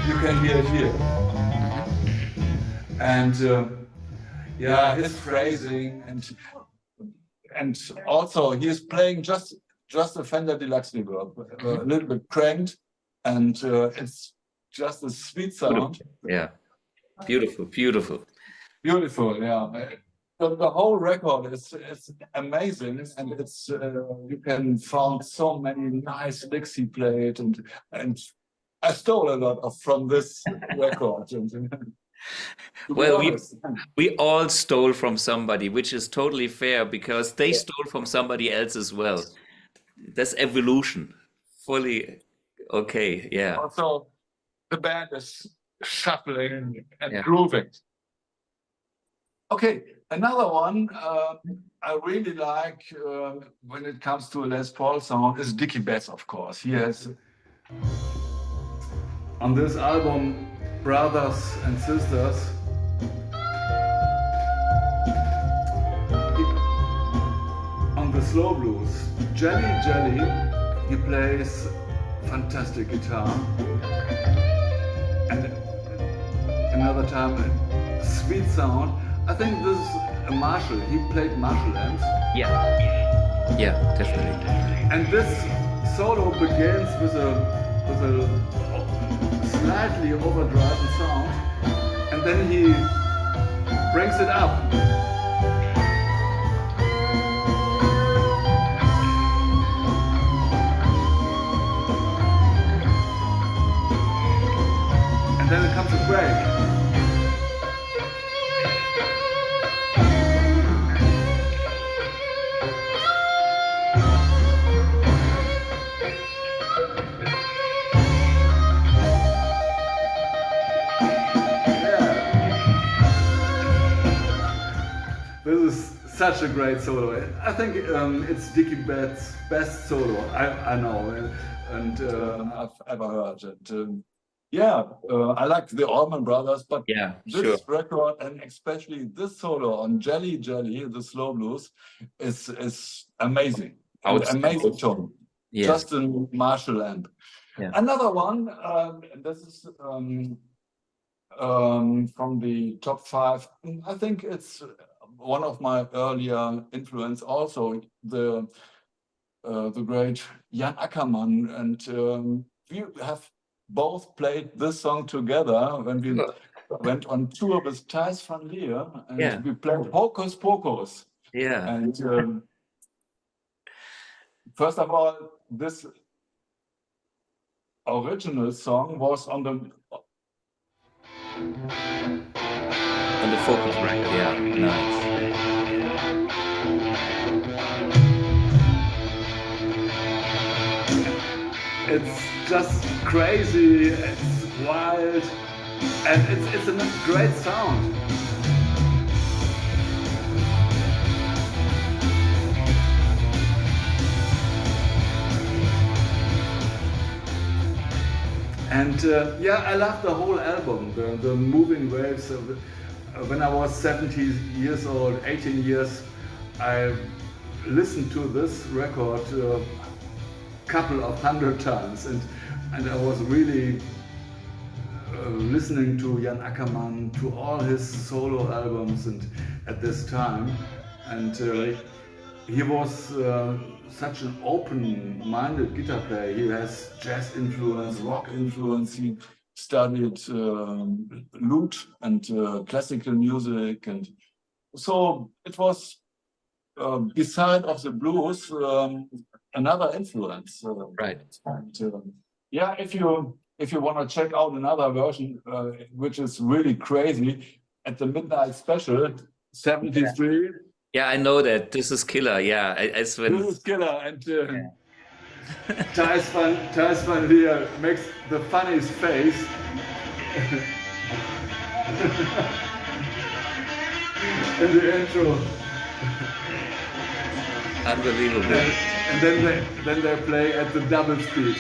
you can hear it here. And his phrasing, and also he's playing just a Fender Deluxe reverb, a little bit cranked, and it's just a sweet sound. Yeah, beautiful. Yeah. The whole record is amazing, and it's you can find so many nice licks he played, and I stole a lot from this record. Well, we all stole from somebody, which is totally fair, because they stole from somebody else as well. That's evolution. Fully okay, yeah. Also, the band is shuffling and grooving. Okay, another one I really like when it comes to a Les Paul sound is Dickey Betts, of course. He has on this album Brothers and Sisters. On the slow blues. Jelly, he plays fantastic guitar. And another time, a sweet sound. I think this is a Marshall. He played Marshall amps. Yeah, definitely. And this solo begins with a slightly overdriven sound, and then he brings it up. And then it comes a break. This is such a great solo. I think it's Dickey Betts' best solo I know, and I've ever heard. And I like the Allman Brothers, but this record and especially this solo on Jelly, the slow blues, is amazing. Amazing tone. Yeah. Just a Marshall amp. Yeah. Another one, this is from the top 5. I think it's one of my earlier influence, also the great Jan Akkerman, and we have both played this song together when we went on tour with Thijs van Leer, and we played Hocus Pocus. Yeah. And first of all, this original song was on the Focus record. Yeah, nice. It's just crazy, it's wild, and it's a great sound. And I love the whole album, the moving waves. When I was 17 years old, 18 years, I listened to this record a couple of 100 times, and I was really listening to Jan Akkerman, to all his solo albums, and at this time, and he was such an open-minded guitar player. He has jazz influence, rock influence. He studied lute and classical music, and so it was beside of the blues another influence. Right. And, if you want to check out another version, which is really crazy, at the Midnight Special, 73. Yeah, I know that. This is killer. Yeah, this is killer, and Thijs van Leer makes the funniest face. In the intro. Unbelievable. And then they play at the double speed.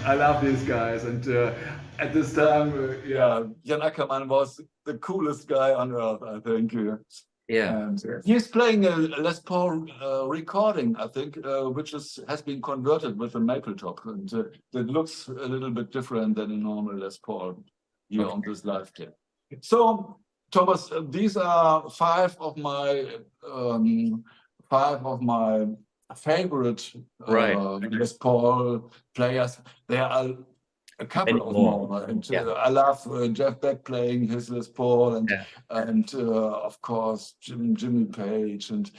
I love these guys, and at this time, Jan Akkerman was the coolest guy on earth, I think. Yeah, and he's playing a Les Paul recording, I think, which has been converted with a maple top, and it looks a little bit different than a normal Les Paul here on this live tape. So, Thomas, these are 5 of my favorite Les Paul players. There are a couple of more, and I love Jeff Beck playing his Les Paul, and of course Jimmy Page, and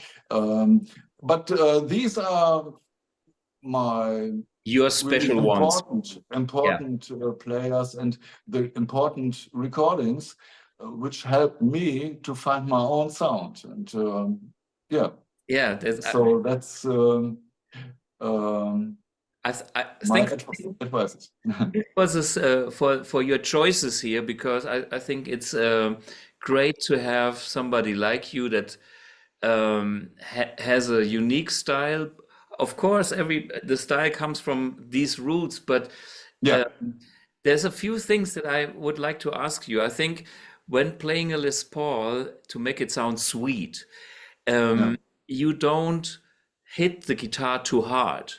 but these are your special really ones, important players, and the important recordings which helped me to find my own sound, and so that's I think advice. It was for your choices here, because I think it's great to have somebody like you that has a unique style. Of course, the style comes from these roots, but there's a few things that I would like to ask you. I think when playing a Les Paul, to make it sound sweet, you don't hit the guitar too hard.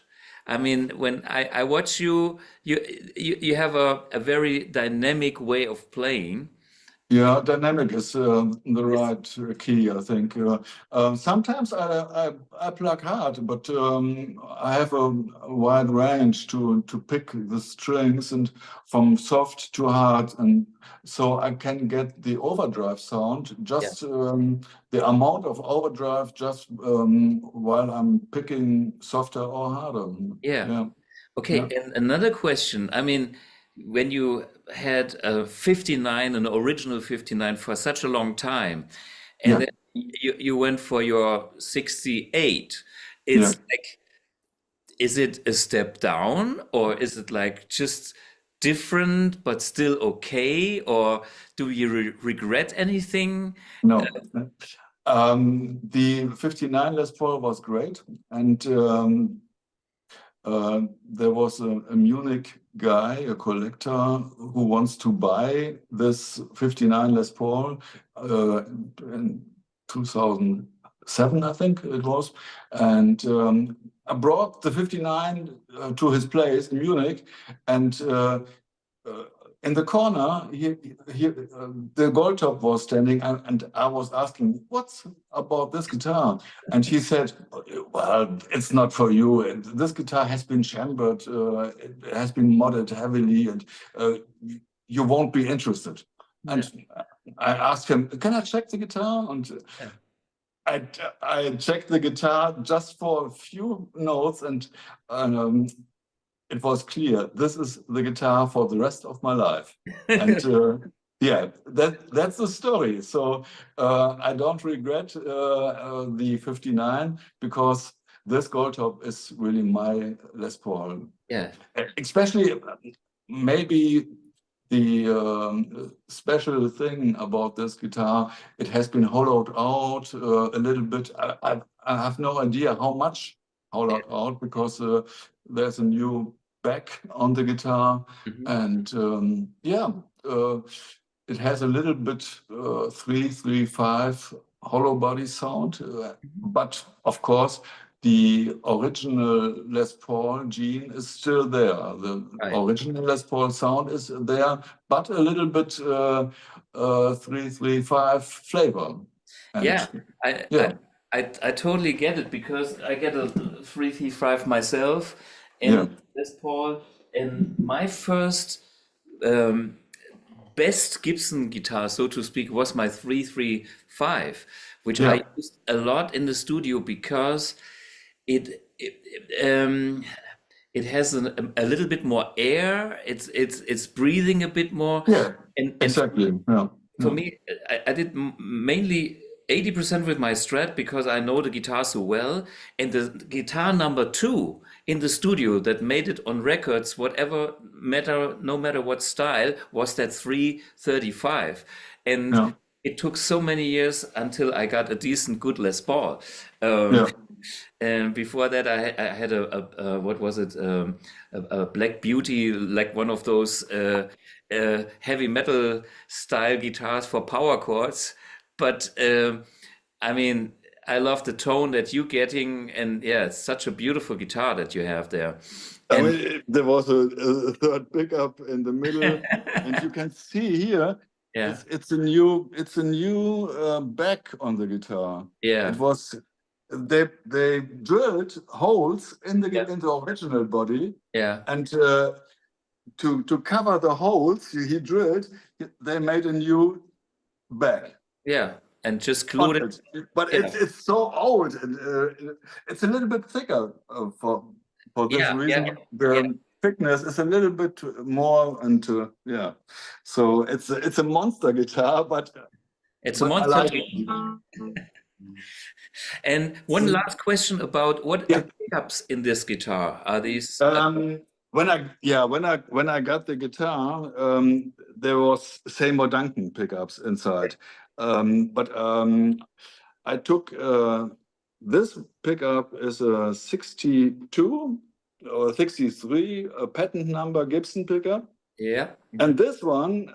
I mean, when I watch you, you have a very dynamic way of playing. Yeah, dynamic is the right key, I think. Sometimes I plug hard, but I have a wide range to pick the strings, and from soft to hard, and so I can get the overdrive sound, just the amount of overdrive, just while I'm picking softer or harder. Yeah. Okay, and another question. I mean, when you had a 59, an original 59 for such a long time, and then you went for your 68, it's like, is it a step down, or is it like just different but still okay, or do you regret anything? No. The 59 Les Paul was great, and there was a Munich guy, a collector, who wants to buy this 59 Les Paul in 2007, I think it was. And I brought the 59 to his place in Munich, and in the corner, the Goldtop was standing, and I was asking, "What's about this guitar?" And he said, "Well, it's not for you. And this guitar has been chambered, it has been modded heavily, and you won't be interested." And I asked him, "Can I check the guitar?" And I checked the guitar just for a few notes, and it was clear, this is the guitar for the rest of my life. And that's the story. So I don't regret the 59, because this Goldtop is really my Les Paul. Yeah. Especially, maybe the special thing about this guitar, it has been hollowed out a little bit. I have no idea how much hollowed out, because there's a new back on the guitar, and it has a little bit 3-3-5 hollow body sound, but of course the original Les Paul gene is still there. The original Les Paul sound is there, but a little bit 3-3-5 flavor. And, I totally get it, because I get a 3-3-5 myself. And Les Paul, and my first best Gibson guitar, so to speak, was my 3-3-5, which I used a lot in the studio, because it has a little bit more air. It's breathing a bit more. Yeah, and exactly. For me, I did mainly 80% with my Strat, because I know the guitar so well. And the guitar number 2 in the studio that made it on records, no matter what style, was that 3-35. And it took so many years until I got a decent, good Les Paul. And before that, I had a what was it? A Black Beauty, like one of those heavy metal style guitars for power chords. But I mean, I love the tone that you're getting, and it's such a beautiful guitar that you have there. And I mean, there was a third pickup in the middle, and you can see here, it's a new back on the guitar. It was they drilled holes in the original body, and to cover the holes he drilled, they made a new back. And just glued it. But it's so old, and it's a little bit thicker for this reason. The thickness is a little bit more, and so it's a monster guitar, but it's a monster. I like it. And one last question about what are pickups in this guitar? Are these? When I got the guitar, there was Seymour Duncan pickups inside. But I took this pickup is a 62 or 63, a patent number Gibson pickup. Yeah. And this one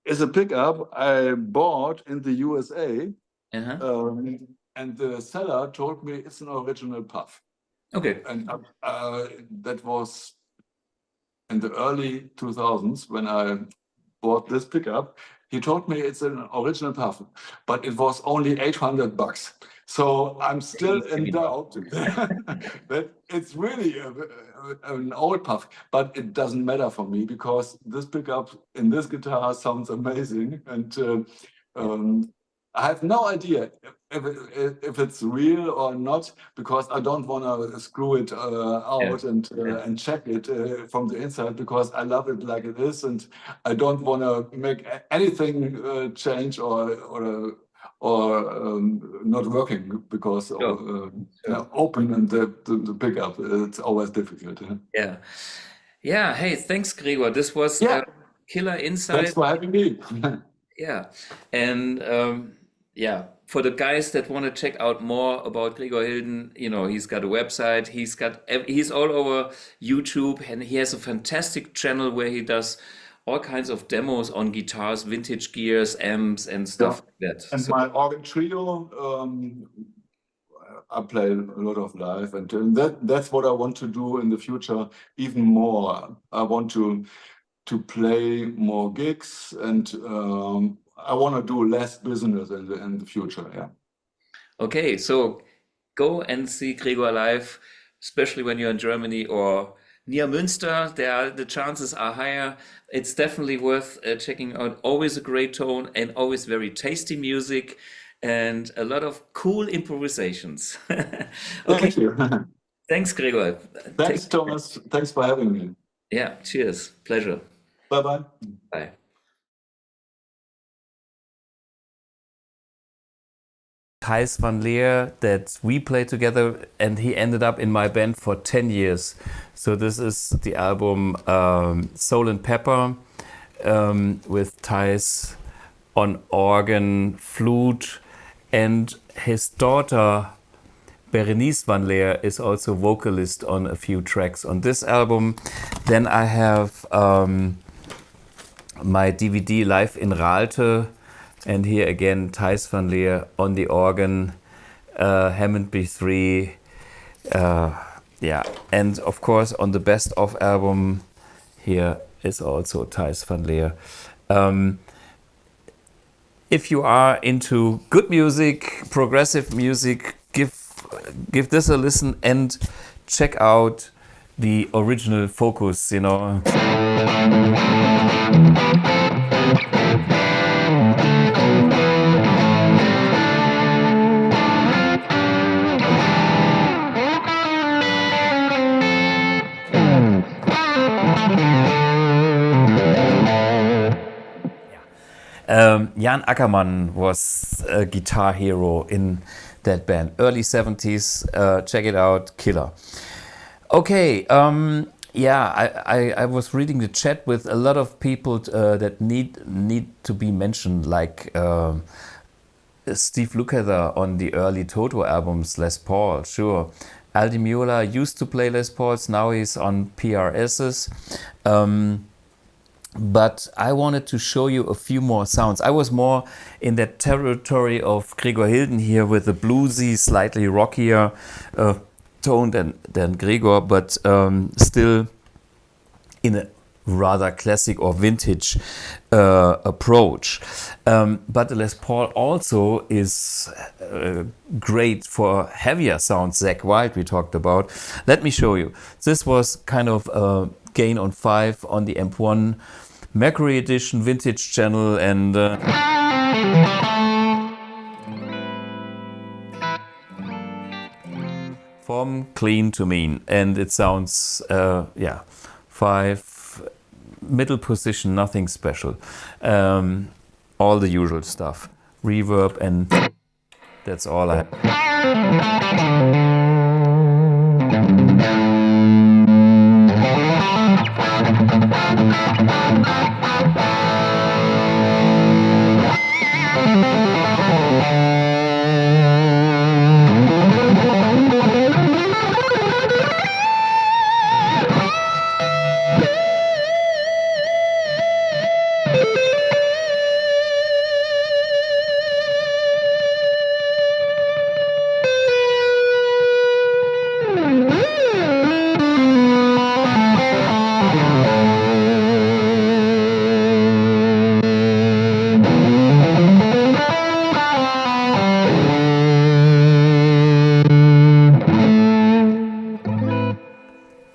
is a pickup I bought in the USA, Uh-huh. and the seller told me it's an original puff. Okay. And that was in the early 2000s when I bought this pickup. He told me it's an original puff, but it was only $800. So I'm still in doubt that it's really an old puff, but it doesn't matter for me because this pickup in this guitar sounds amazing. And I have no idea if it's real or not, because I don't want to screw it out and check it from the inside, because I love it like it is, and I don't want to make anything change or not working because open and the pickup. It's always difficult. Yeah. Yeah. Hey, thanks, Gregor. This was killer insight. Thanks for having me. Yeah. And for the guys that want to check out more about Gregor Hilden, he's got a website, he's all over YouTube, and he has a fantastic channel where he does all kinds of demos on guitars, vintage gears, amps, and stuff like that. And my organ trio, I play a lot of live, and that's what I want to do in the future even more. I want to play more gigs, and I want to do less business in the future. Yeah. Okay, so go and see Gregor live, especially when you're in Germany or near Münster. The chances are higher. It's definitely worth checking out. Always a great tone and always very tasty music and a lot of cool improvisations. Okay. Thank you. Thanks, Gregor. Thanks, Thomas. Thanks for having me. Yeah, cheers. Pleasure. Bye-bye. Bye. Thijs van Leer, that we played together, and he ended up in my band for 10 years. So this is the album Soul and Pepper, with Thijs on organ, flute, and his daughter Berenice van Leer is also vocalist on a few tracks on this album. Then I have my DVD Live in Raalte, and here again Thijs van Leer on the organ, Hammond B3, and of course on the Best Of album here is also Thijs van Leer. If you are into good music, progressive music, give this a listen and check out the original Focus, Jan Akkerman was a guitar hero in that band, early 70s. Check it out, killer. Okay, I was reading the chat with a lot of people that need to be mentioned, like Steve Lukather on the early Toto albums, Les Paul, sure. Aldi Meola used to play Les Pauls, now he's on PRSs. But I wanted to show you a few more sounds. I was more in that territory of Gregor Hilden here with the bluesy, slightly rockier tone than Gregor, but still in a rather classic or vintage approach. But the Les Paul also is great for heavier sounds. Zakk Wylde we talked about. Let me show you. This was kind of a gain on 5 on the Amp1 Mercury Edition vintage channel, and from clean to mean, and it sounds 5 middle position, nothing special, all the usual stuff, reverb, and that's all I have.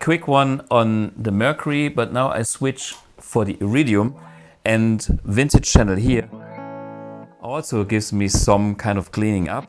quick one on the Mercury, but now I switch for the Iridium, and vintage channel here also gives me some kind of cleaning up.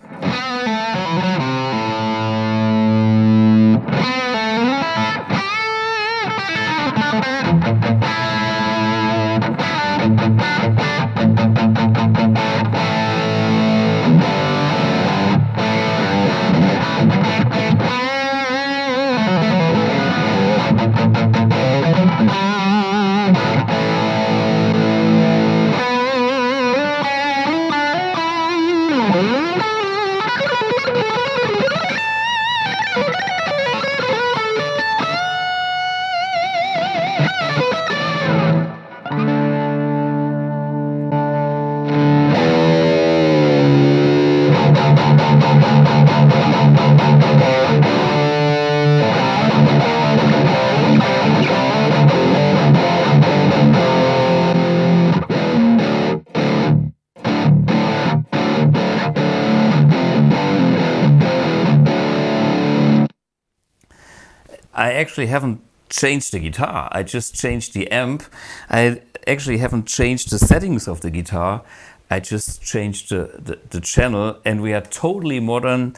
I actually haven't changed the guitar, I just changed the amp. I actually haven't changed the settings of the guitar, I just changed the channel, and we are totally modern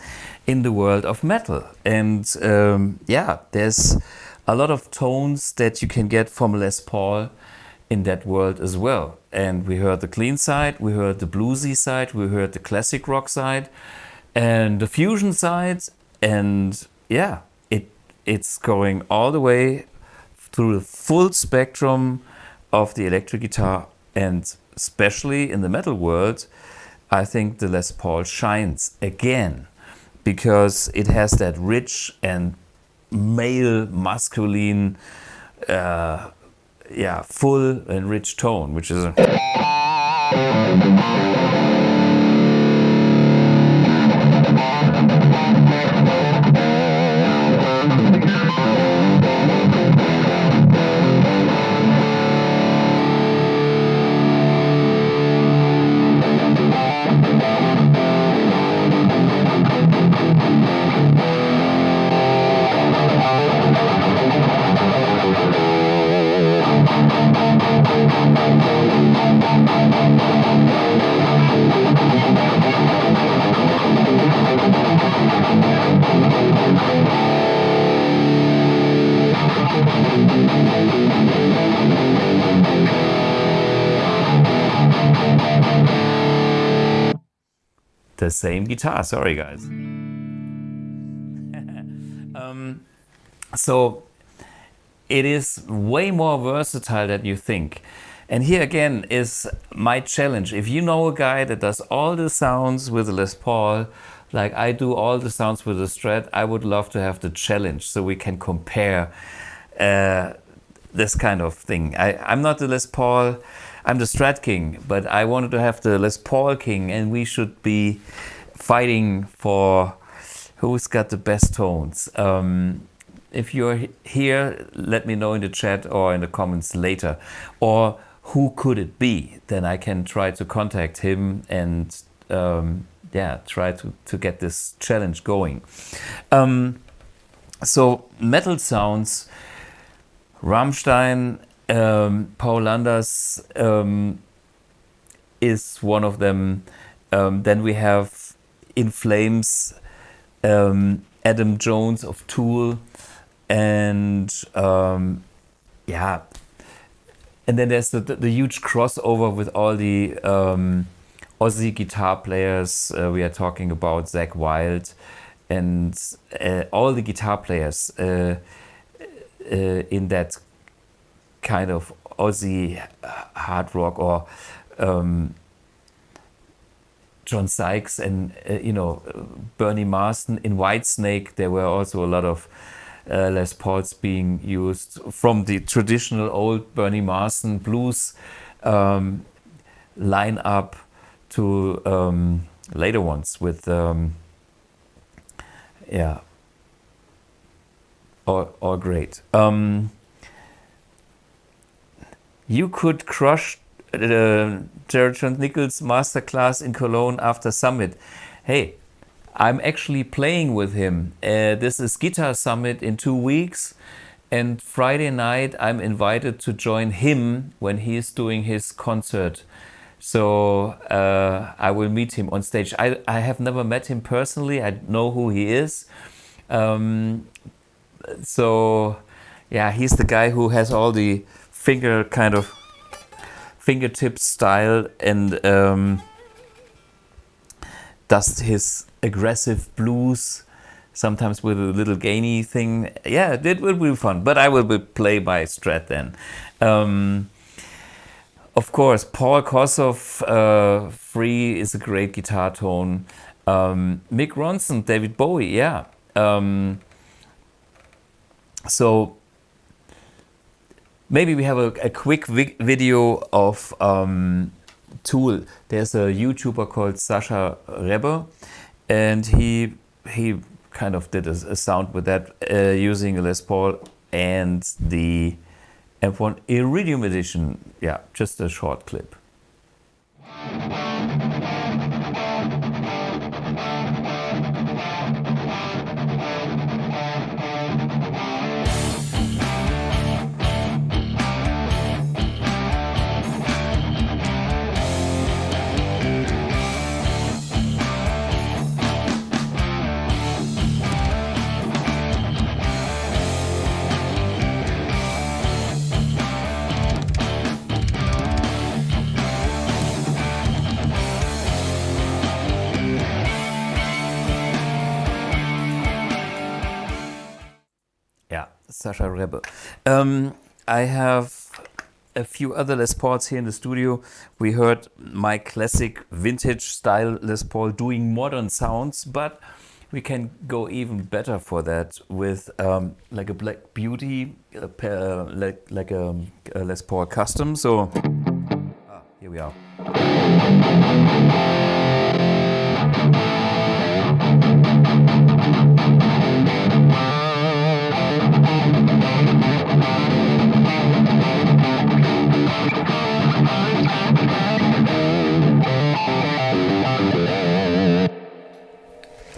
in the world of metal. And yeah, there's a lot of tones that you can get from Les Paul in that world as well. And we heard the clean side, we heard the bluesy side, we heard the classic rock side, and the fusion side, and yeah, it's going all the way through the full spectrum of the electric guitar, and especially in the metal world, I think the Les Paul shines again because it has that rich and male, masculine, yeah, full and rich tone, which is the same guitar. Sorry, guys. So it is way more versatile than you think. And here again is my challenge. If you know a guy that does all the sounds with a Les Paul, like I do all the sounds with a Strat, I would love to have the challenge so we can compare this kind of thing. I'm not the Les Paul, I'm the Strat King, but I wanted to have the Les Paul King, and we should be fighting for who's got the best tones. If you're here, let me know in the chat or in the comments later. Or who could it be? Then I can try to contact him and yeah, try to get this challenge going. So metal sounds, Rammstein, Paul Landers is one of them. Then we have In Flames, Adam Jones of Tool, and yeah, and then there's the huge crossover with all the Aussie guitar players. We are talking about Zakk Wylde and all the guitar players in that kind of Aussie hard rock, or John Sykes and you know, Bernie Marsden. In Whitesnake there were also a lot of Les Pauls being used from the traditional old Bernie Marsden blues lineup to later ones with yeah, all great. You could crush Jared John Nichols masterclass in Cologne after Summit. Hey, I'm actually playing with him. This is Guitar Summit in 2 weeks, And Friday night, I'm invited to join him when he is doing his concert. So I will meet him on stage. I have never met him personally. I know who he is. So yeah, he's the guy who has all the fingertip style and does his aggressive blues, sometimes with a little gainy thing. Yeah, it will be fun, but I will play my Strat then. Of course, Paul Kossoff, Free is a great guitar tone. Mick Ronson, David Bowie, yeah. So maybe we have a quick video of Tool. There's a YouTuber called Sasha Rebber, and he kind of did a sound with that using a Les Paul and the F1 Iridium edition. Yeah, just a short clip. Sasha Rebber. I have a few other Les Pauls here in the studio. We heard my classic vintage style Les Paul doing modern sounds, but we can go even better for that with like a Black Beauty, like a Les Paul custom. So here we are.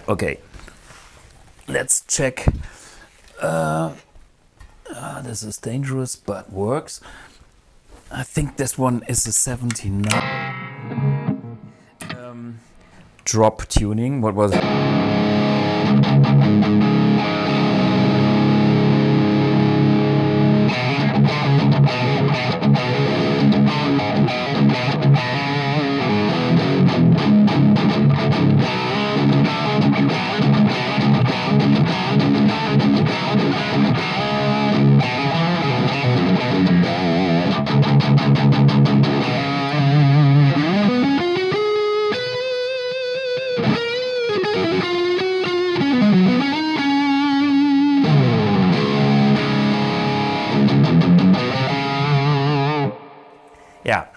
Okay, let's check. This is dangerous, but works. I think this one is a 79. Drop tuning. What was it? Yeah,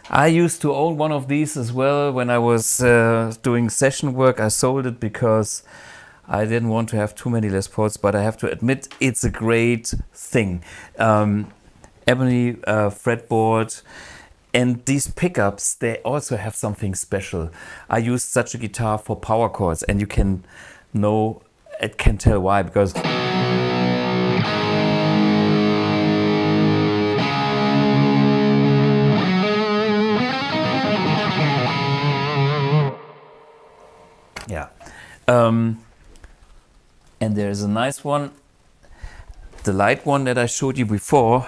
I used to own one of these as well when I was doing session work. I sold it because I didn't want to have too many Les Pauls, but I have to admit it's a great thing. Ebony fretboard, and these pickups, they also have something special. I used such a guitar for power chords, and you can tell why, because yeah. And there's a nice one, the light one that I showed you before,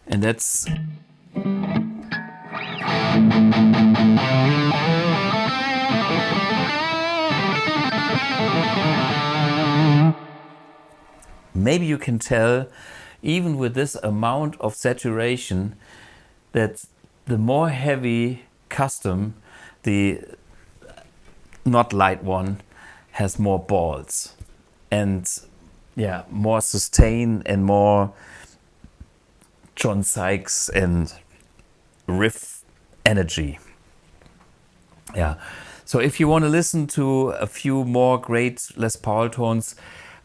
and that's maybe you can tell, even with this amount of saturation, that the more heavy custom, the not light one, has more balls and yeah, more sustain and more John Sykes and riff energy. Yeah, so if you want to listen to a few more great Les Paul tones,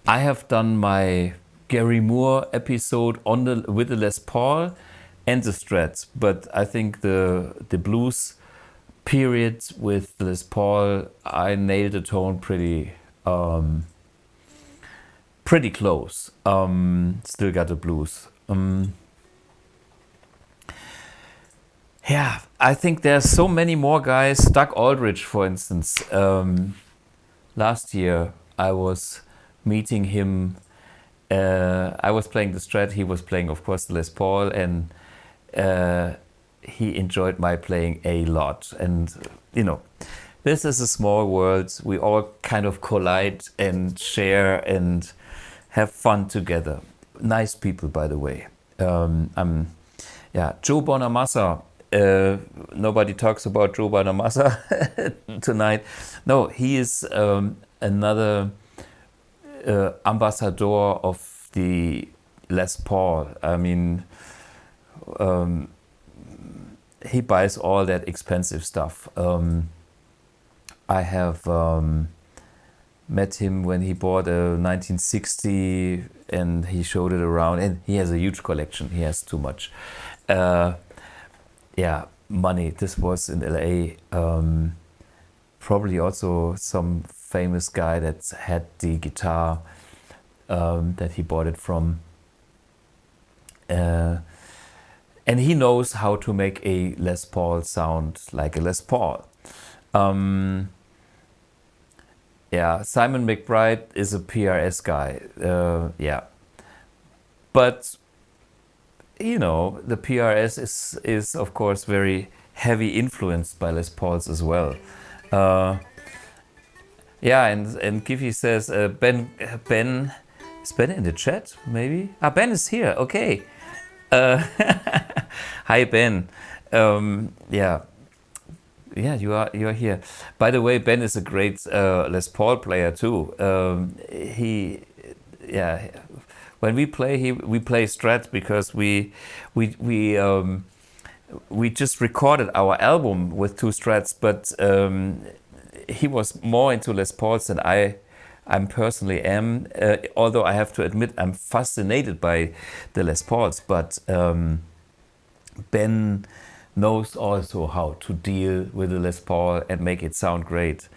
I have done my Gary Moore episode with the Les Paul and the Strats, but I think the blues period with the Les Paul, I nailed the tone pretty pretty close. Still got the blues. Yeah, I think there's so many more guys. Doug Aldrich, for instance. Last year I was meeting him. I was playing the Strat. He was playing, of course, the Les Paul, and he enjoyed my playing a lot. And you know, this is a small world. We all kind of collide and share and have fun together. Nice people, by the way. Yeah, Joe Bonamassa. Nobody talks about Joe Bonamassa tonight. No, he is another ambassador of the Les Paul. I mean, he buys all that expensive stuff. I have met him when he bought a 1960 and he showed it around, and he has a huge collection. He has too much. Yeah, money. This was in LA. Probably also some famous guy that had the guitar that he bought it from. And he knows how to make a Les Paul sound like a Les Paul. Yeah, Simon McBride is a PRS guy. Yeah, but you know, the PRS is of course very heavy influenced by Les Pauls as well. Yeah, and Giffy says Ben is Ben in the chat maybe? Ben is here. Okay. Hi Ben. Yeah, you are here. By the way, Ben is a great Les Paul player too. When we play, we play Strat because we just recorded our album with 2 Strats, but he was more into Les Pauls than I'm personally am. Although I have to admit I'm fascinated by the Les Pauls, but Ben knows also how to deal with the Les Paul and make it sound great.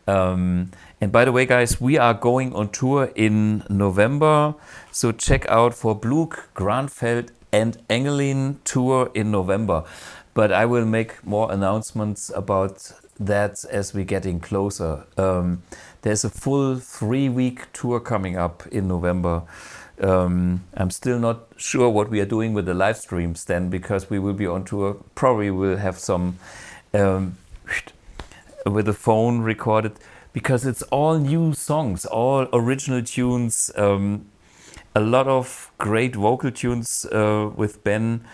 And by the way, guys, we are going on tour in November, so check out for Blug, Granfeld and Engelin tour in November. But I will make more announcements about that as we're getting closer. There's a full 3-week tour coming up in November. I'm still not sure what we are doing with the live streams then, because we will be on tour. Probably will have some with the phone recorded, because it's all new songs, all original tunes, a lot of great vocal tunes with Ben.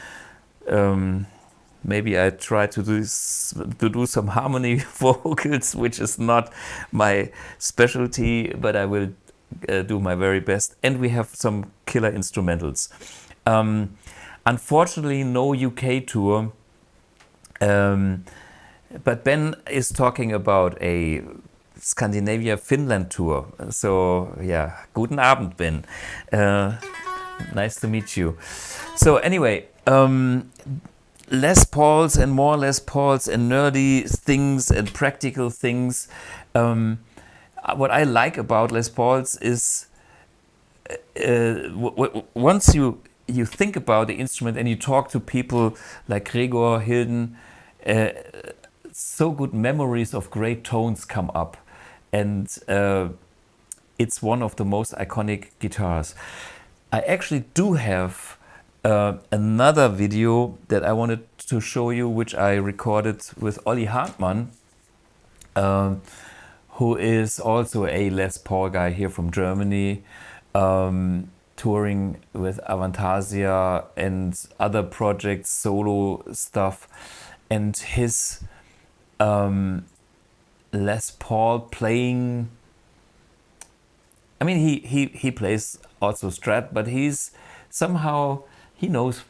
Maybe I try to do some harmony vocals, which is not my specialty, but I will do my very best. And we have some killer instrumentals. Unfortunately, no UK tour. But Ben is talking about a Scandinavia-Finland tour. So yeah, guten Abend, Ben. Nice to meet you. So anyway, Les Pauls and more Les Pauls and nerdy things and practical things. What I like about Les Pauls is once you think about the instrument and you talk to people like Gregor Hilden, so good memories of great tones come up, and it's one of the most iconic guitars. I actually do have another video that I wanted to show you, which I recorded with Oliver Hartmann, who is also a Les Paul guy here from Germany, touring with Avantasia and other projects, solo stuff, and his Les Paul playing. I mean, he plays also Strat, but he's somehow, he knows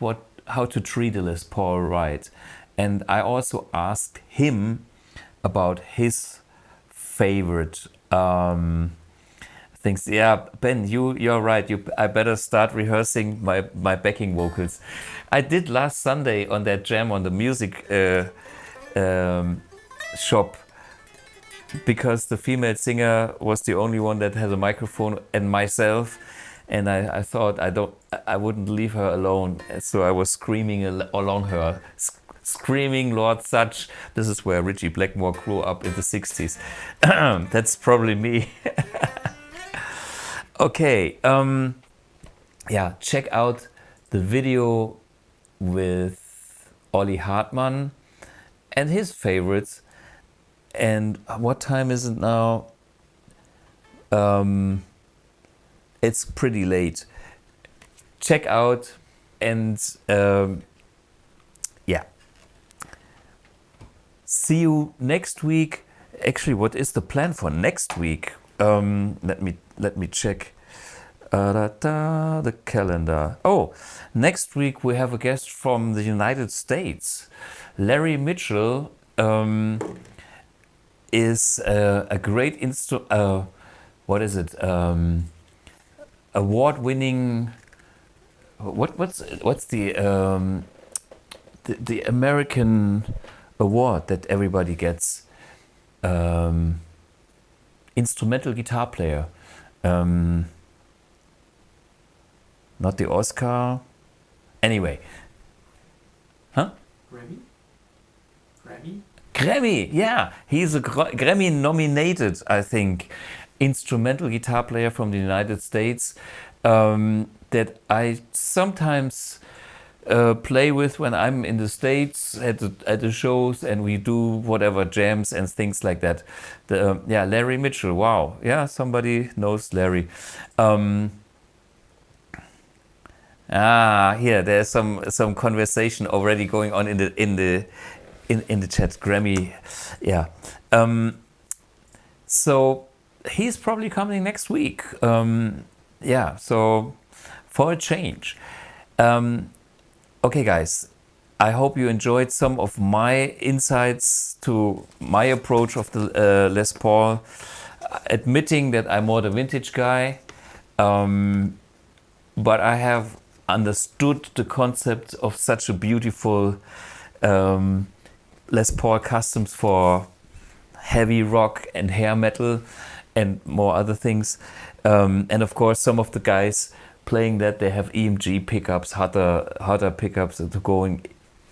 how to treat a Les Paul right. And I also asked him about his favorite things. Yeah, Ben, you're right. I better start rehearsing my backing vocals. I did last Sunday on that jam on the music shop. because the female singer was the only one that had a microphone, and myself, and I thought I wouldn't leave her alone, so I was screaming along her, screaming Lord Such. This is where Richie Blackmore grew up in the 60s. That's probably me. Okay, yeah, check out the video with Ollie Hartmann and his favorites. And what time is it now? It's pretty late. Check out and yeah. See you next week. Actually, what is the plan for next week? Let me check the calendar. Oh, next week we have a guest from the United States. Larry Mitchell is a great what is it? Award-winning. What's the American award that everybody gets? Instrumental guitar player. Not the Oscar. Anyway. Huh? Grammy, yeah. He's a Grammy nominated, I think, instrumental guitar player from the United States that I sometimes play with when I'm in the States at the shows, and we do whatever jams and things like that. Yeah, Larry Mitchell. Wow. Yeah, somebody knows Larry. Here there's some conversation already going on in the chat. Grammy, yeah. So he's probably coming next week. Yeah. So for a change. Okay, guys. I hope you enjoyed some of my insights to my approach of the Les Paul. Admitting that I'm more the vintage guy, but I have understood the concept of such a beautiful Les Paul customs for heavy rock and hair metal and more other things. And of course, some of the guys playing that, they have EMG pickups, harder pickups, to going,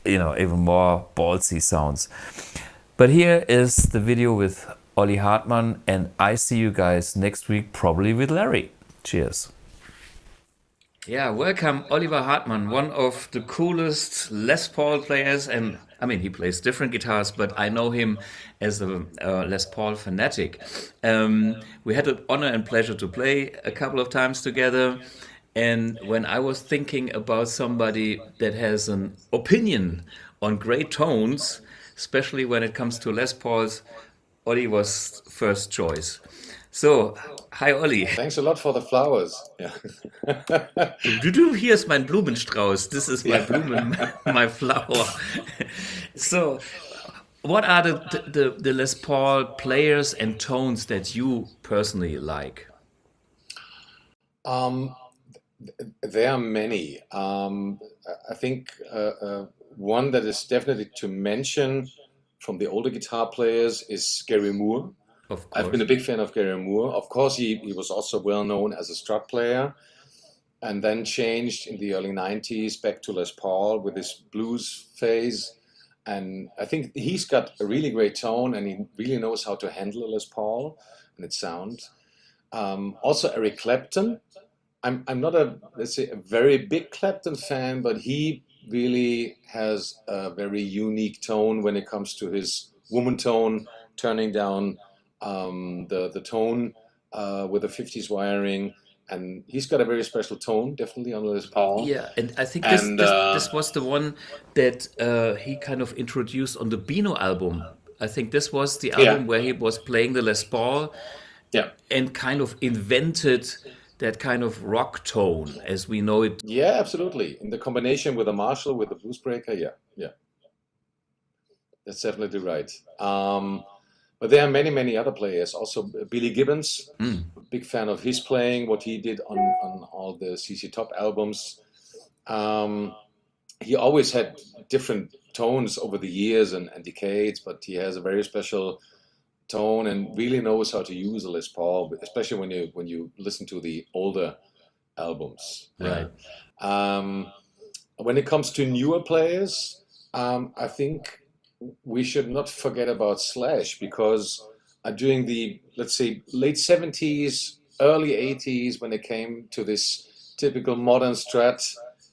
even more ballsy sounds. But here is the video with Ollie Hartmann, and I see you guys next week, probably with Larry. Cheers. Yeah, welcome Oliver Hartmann, one of the coolest Les Paul players, and I mean, he plays different guitars, but I know him as a Les Paul fanatic. We had the honor and pleasure to play a couple of times together, and when I was thinking about somebody that has an opinion on great tones, especially when it comes to Les Pauls, Ollie was first choice. So, hi Olli. Thanks a lot for the flowers. Yeah. Here's mein Blumenstrauß. This is my Blumen, my flower. So, what are the Les Paul players and tones that you personally like? There are many. I think one that is definitely to mention from the older guitar players is Gary Moore. Of course. I've been a big fan of Gary Moore. Of course, he was also well known as a Strut player, and then changed in the early 90s back to Les Paul with his blues phase. And I think he's got a really great tone, and he really knows how to handle a Les Paul and its sound. Also, Eric Clapton. I'm not a very big Clapton fan, but he really has a very unique tone when it comes to his woman tone, turning down the tone with the 50s wiring, and he's got a very special tone, definitely on Les Paul. Yeah, and I think this was the one that he kind of introduced on the Beano album. I think this was the album where he was playing the Les Paul, and kind of invented that kind of rock tone as we know it. Yeah, absolutely. In the combination with the Marshall, with the blues breaker, yeah. That's definitely right. But there are many, many other players. Also, Billy Gibbons, big fan of his playing, what he did on all the CC Top albums. He always had different tones over the years and decades, but he has a very special tone and really knows how to use a Les Paul, especially when you listen to the older albums. Right. When it comes to newer players, I think we should not forget about Slash, because during the, let's say, late 70s, early 80s, when it came to this typical modern Strat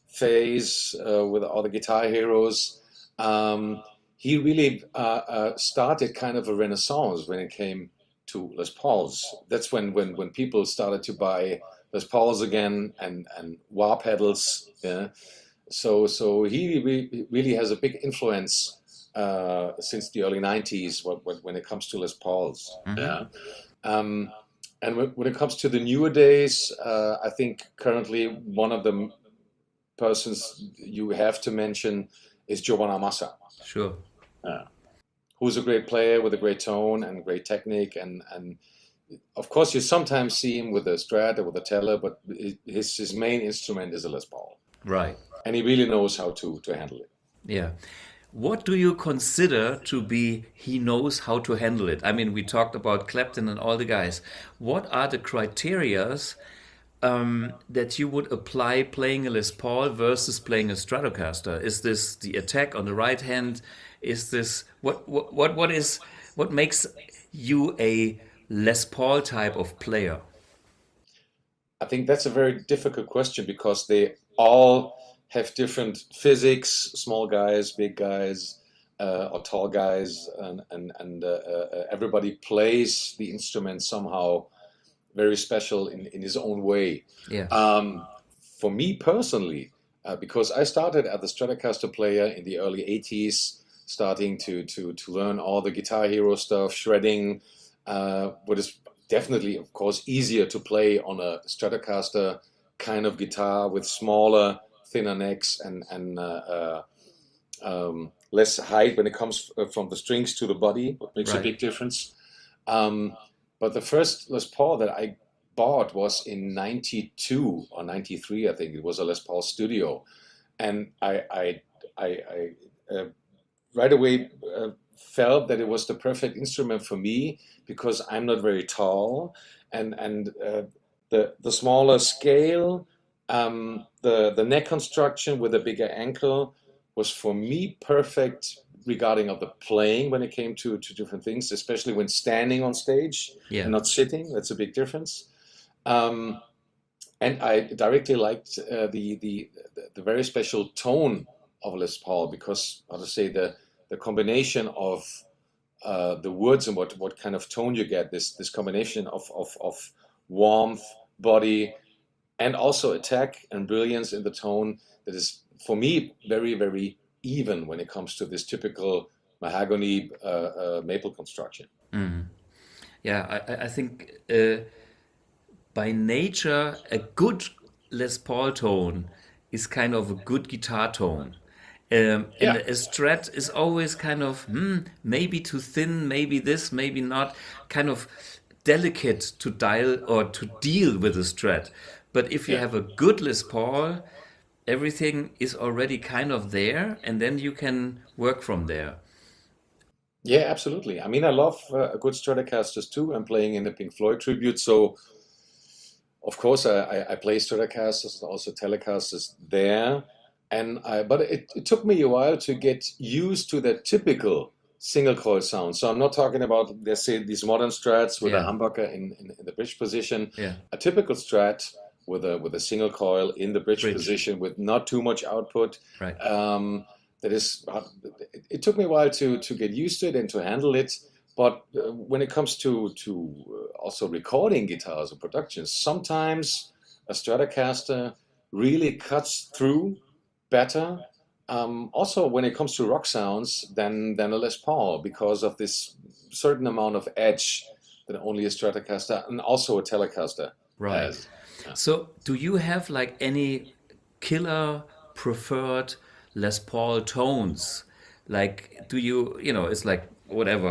phase with all the guitar heroes, he really started kind of a renaissance when it came to Les Pauls. That's when people started to buy Les Pauls again and wah pedals. Yeah. So he really has a big influence since the early 90s when it comes to Les Pauls. Mm-hmm. Yeah. And when it comes to the newer days, I think currently one of the persons you have to mention is Joe Bonamassa. Sure. Who's a great player with a great tone and great technique, and of course you sometimes see him with a Strat or with a Teller, but his main instrument is a Les Paul. Right. And he really knows how to handle it. Yeah. What do you consider to be he knows how to handle it? I mean, we talked about Clapton and all the guys. What are the criterias that you would apply playing a Les Paul versus playing a Stratocaster? Is this the attack on the right hand? Is this what makes you a Les Paul type of player? I think that's a very difficult question, because they all have different physics, small guys, big guys, or tall guys, and everybody plays the instrument somehow very special in his own way. Yeah. For me personally, because I started as a Stratocaster player in the early 80s, starting to learn all the Guitar Hero stuff, shredding, what is definitely, of course, easier to play on a Stratocaster kind of guitar with smaller, thinner necks and less height when it comes from the strings to the body, what makes a big difference. But the first Les Paul that I bought was in 92 or 93, I think. It was a Les Paul Studio. And I right away felt that it was the perfect instrument for me, because I'm not very tall. And the smaller scale, the neck construction with a bigger ankle was for me perfect regarding of the playing when it came to different things, especially when standing on stage and not sitting. That's a big difference. And I directly liked the very special tone of Les Paul, because, how to say, the combination of the woods and what kind of tone you get, this combination of warmth, body, and also attack and brilliance in the tone, that is, for me, very, very even when it comes to this typical mahogany maple construction. Mm. Yeah, I think by nature, a good Les Paul tone is kind of a good guitar tone. And a Strat is always kind of, maybe too thin, maybe this, maybe not, kind of delicate to dial or to deal with a Strat. But if you have a good Les Paul, everything is already kind of there, and then you can work from there. Yeah, absolutely. I mean, I love a good Stratocasters too. I'm playing in the Pink Floyd tribute, so of course I play Stratocasters and also Telecasters there. But it took me a while to get used to that typical single coil sound. So I'm not talking about, let's say, these modern Strats with a humbucker in the bridge position. Yeah. A typical Strat with a single coil in the bridge position with not too much output. Right. That is, it took me a while to get used to it and to handle it. But when it comes to also recording guitars or productions, sometimes a Stratocaster really cuts through better. Also, when it comes to rock sounds, than a Les Paul, because of this certain amount of edge that only a Stratocaster and also a Telecaster has. Yeah. So, do you have like any killer preferred Les Paul tones? Like, do you it's like whatever,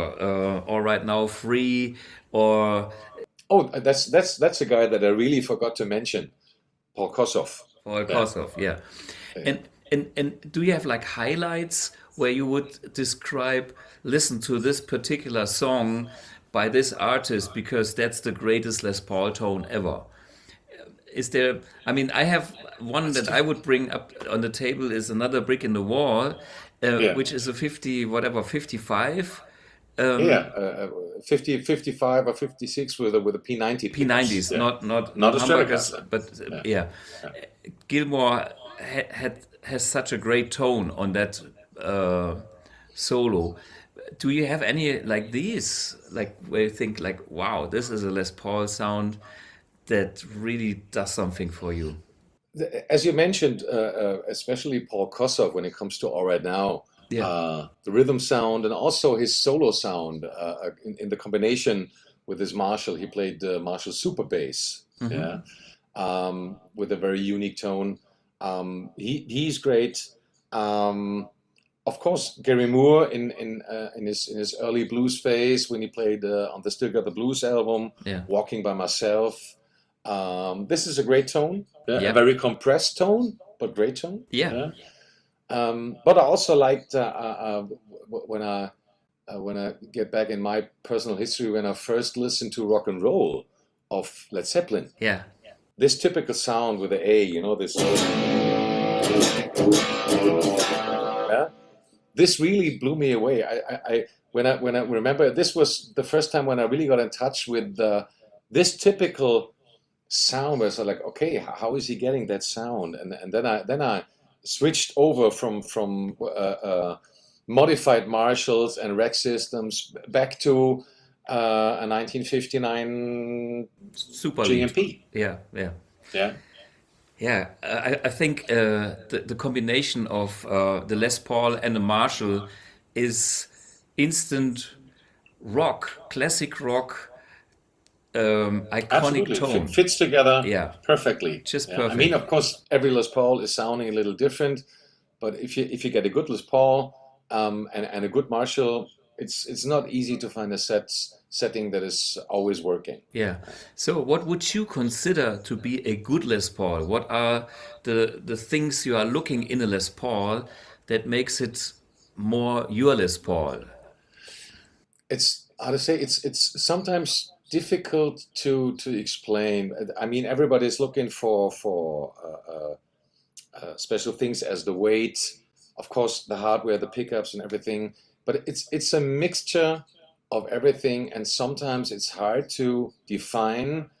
or right now free, or that's a guy that I really forgot to mention, Paul Kossoff. Paul Kossoff, yeah. And do you have like highlights where you would describe, listen to this particular song by this artist because that's the greatest Les Paul tone ever. Is there? I mean, I have one that I would bring up on the table is another brick in the wall, which is a 55. 50, 55 or 56 with a P90. P90s, yeah. not a humbuckers, Stratocaster. but Gilmour has such a great tone on that solo. Do you have any like these, like where you think like, wow, this is a Les Paul sound that really does something for you? As you mentioned, especially Paul Kossoff when it comes to All Right Now, the rhythm sound and also his solo sound in the combination with his Marshall. He played the Marshall Super Bass, with a very unique tone. He's great. Of course, Gary Moore in his early blues phase when he played on the Still Got the Blues album, Walking by Myself. This is a great tone, a very compressed tone, but great tone. But I also liked when I get back in my personal history, when I first listened to rock and roll of Led Zeppelin. This typical sound with the A, this. This really blew me away. When I remember, this was the first time when I really got in touch with this typical sound. Where I was like, okay, how is he getting that sound? And then I switched over from modified Marshalls and Rec systems back to a 1959 Super GMP. I think the combination of the Les Paul and the Marshall is instant rock, classic rock, iconic Absolutely. tone. Fits together perfectly. Just perfect. I mean, of course, every Les Paul is sounding a little different, but if you get a good Les Paul and a good Marshall, it's not easy to find a setting that is always working. So what would you consider to be a good Les Paul? What are the things you are looking in a Les Paul that makes it more your Les Paul? It's how to say, it's sometimes difficult to explain. I mean, everybody's looking for special things as the weight, of course, the hardware, the pickups and everything, but it's a mixture of everything, and sometimes it's hard to define.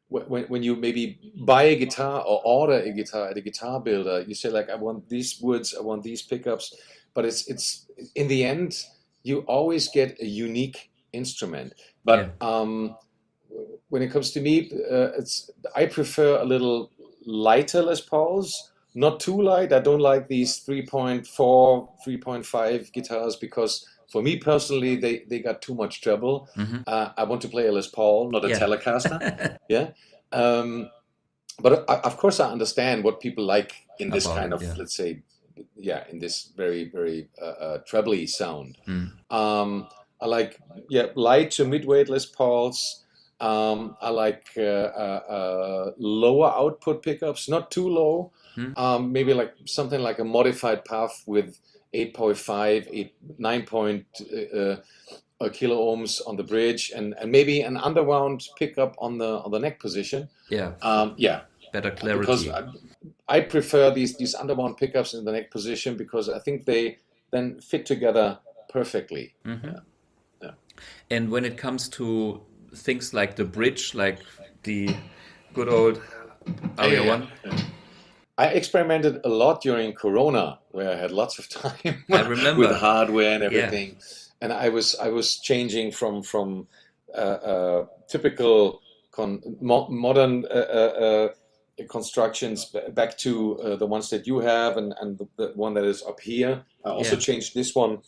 When you maybe buy a guitar or order a guitar at a guitar builder, you say like, I want these woods, I want these pickups, but it's in the end you always get a unique instrument. But when it comes to me, I prefer a little lighter Les Pauls. Not too light. I don't like these 3.4, 3.5 guitars because for me personally, they got too much treble. I want to play a Les Paul, not a Telecaster. But of course, I understand what people like in this kind of, let's say, in this very, very trebly sound. I like light to mid-weight Les Pauls. I like lower output pickups, not too low. Maybe like something like a modified path with 8.5, 9 kilo ohms on the bridge, and maybe an underwound pickup on the neck position. Better clarity. Because I prefer these underwound pickups in the neck position because I think they then fit together perfectly. And when it comes to things like the bridge, like the good old Aria 1. I experimented a lot during Corona, where I had lots of time I remember. with hardware and everything. And I was changing from typical modern constructions back to the ones that you have and the one that is up here. I also changed this one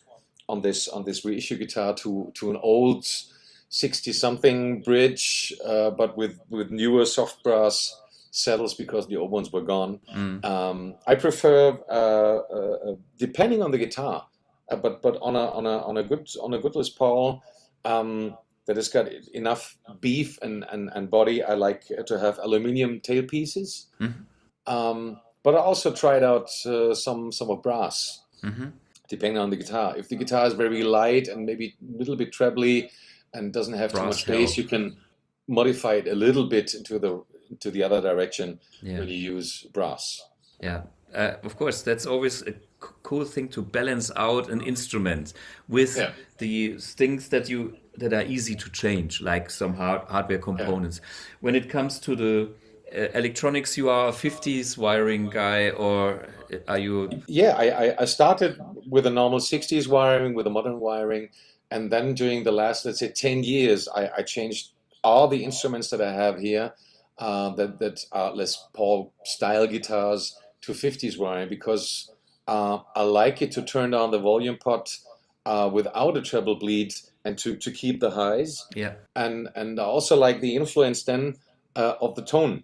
on this reissue guitar to an old 60-something bridge, but with newer soft brass saddles because the old ones were gone. I prefer depending on the guitar, but on a good Les Paul that has got enough beef and body. I like to have aluminium tailpieces, but I also tried out some of brass. depending on the guitar. If the guitar is very light and maybe a little bit trebly and doesn't have too much Brass bass, help. you can modify it a little bit into the other direction Yeah. when you use brass. Yeah, of course, that's always a cool thing to balance out an instrument with Yeah. the things that are easy to change, like some hardware components. When it comes to the electronics, you are a 50s wiring guy, or are you? Yeah, I started with a normal 60s wiring, with a modern wiring, and then during the last, let's say, 10 years, I changed all the instruments that I have here, that are Les Paul style guitars, to 50s wiring, because I like it to turn down the volume pot without a treble bleed and to keep the highs. Yeah, And I also like the influence then of the tone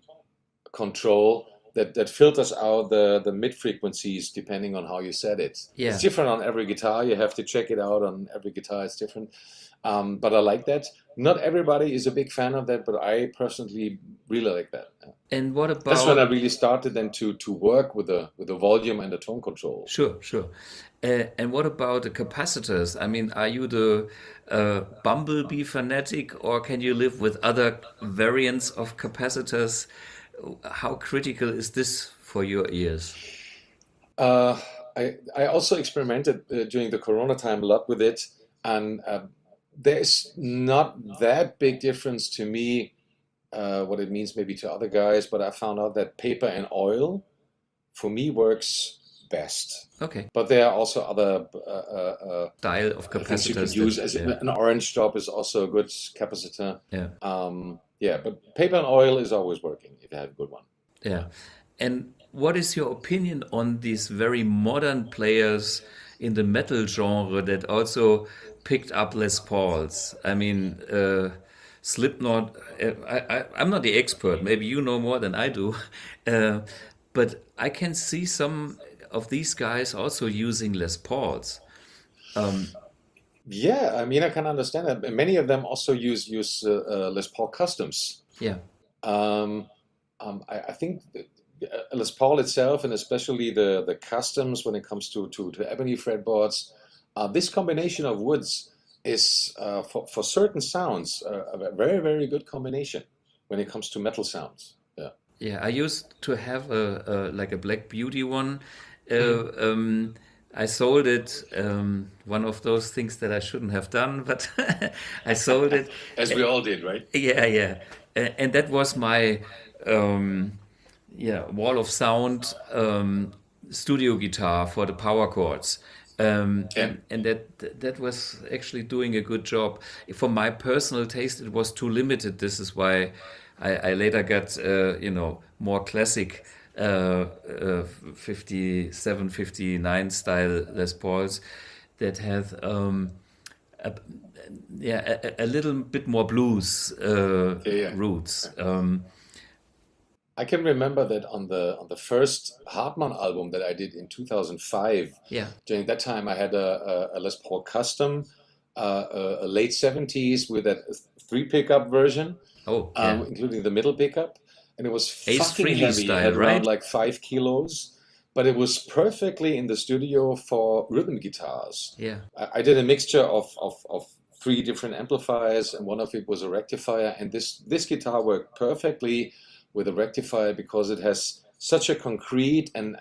control that filters out the mid frequencies depending on how you set it. Yeah. It's different on every guitar. You have to check it out on every guitar. It's different. But I like that. Not everybody is a big fan of that, but I personally really like that. and what about? That's when I really started then to work with the volume and the tone control. Sure, sure. And what about the capacitors? I mean, are you the bumblebee fanatic, or can you live with other variants of capacitors? How critical is this for your ears? I also experimented during the Corona time a lot with it, and there's not that big difference to me what it means maybe to other guys, but I found out that paper and oil for me works best. Okay. But there are also other Style of things you can capacitors. use. yeah. An orange drop is also a good capacitor. Yeah. Yeah, but paper and oil is always working if you have a good one. Yeah. And what is your opinion on these very modern players in the metal genre that also picked up Les Pauls? I mean, Slipknot, I'm not the expert, maybe you know more than I do, but I can see some of these guys also using Les Pauls. Yeah, I mean, I can understand that. Many of them also use Les Paul customs. Yeah. I think Les Paul itself, and especially the customs when it comes to ebony fretboards, this combination of woods is for certain sounds a very, very good combination when it comes to metal sounds. Yeah. Yeah, I used to have like a Black Beauty one. I sold it. One of those things that I shouldn't have done, but I sold it. As we all did, right? Yeah, yeah. And that was my wall of sound studio guitar for the power chords. And that was actually doing a good job. For my personal taste, it was too limited. This is why I later got more classic 57, 59 style Les Pauls that had a little bit more blues roots. I can remember that on the first Hartmann album that I did in 2005. Yeah. During that time, I had a Les Paul custom, a late 70s with that 3 pickup version, including the middle pickup, and it was fucking Freeley heavy. style, It had right? around like 5 kilos, but it was perfectly in the studio for rhythm guitars. Yeah. I did a mixture of 3 different amplifiers, and one of it was a rectifier, and this guitar worked perfectly with a rectifier because it has such a concrete and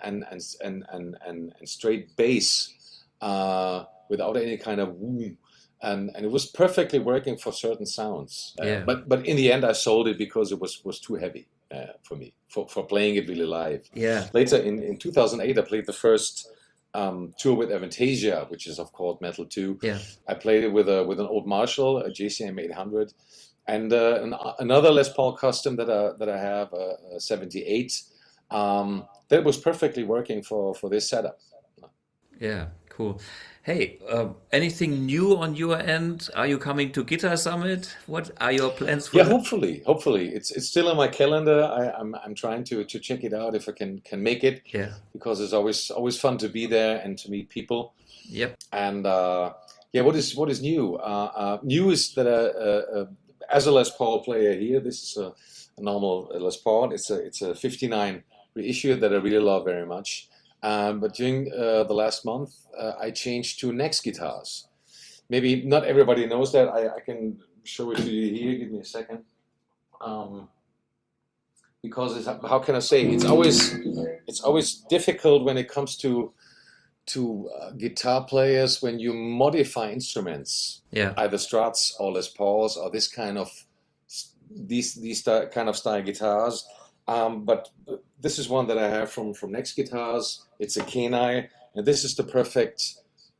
straight bass without any kind of woo, and it was perfectly working for certain sounds. But in the end, I sold it because it was too heavy for me for playing it really live. Yeah. Later in 2008, I played the first tour with Avantasia, which is of course metal too. Yeah. I played it with an old Marshall, a JCM 800. And another Les Paul custom that I have, a 78, that was perfectly working for this setup. Yeah, cool. Hey, anything new on your end? Are you coming to Guitar Summit? What are your plans for Yeah, that? hopefully. It's still in my calendar. I'm trying to check it out if I can make it. Yeah. Because it's always fun to be there and to meet people. Yep. And what is new? New is that as a Les Paul player here, this is a normal Les Paul. It's a 59 reissue that I really love very much. But during the last month, I changed to Next guitars. Maybe not everybody knows that. I can show it to you here. Give me a second. Because it's, how can I say? It's always difficult when it comes to guitar players when you modify instruments, either Strats or Les Pauls or this kind of kind of style guitars. But this is one that I have from Next Guitars. It's a Kenai, and this is the perfect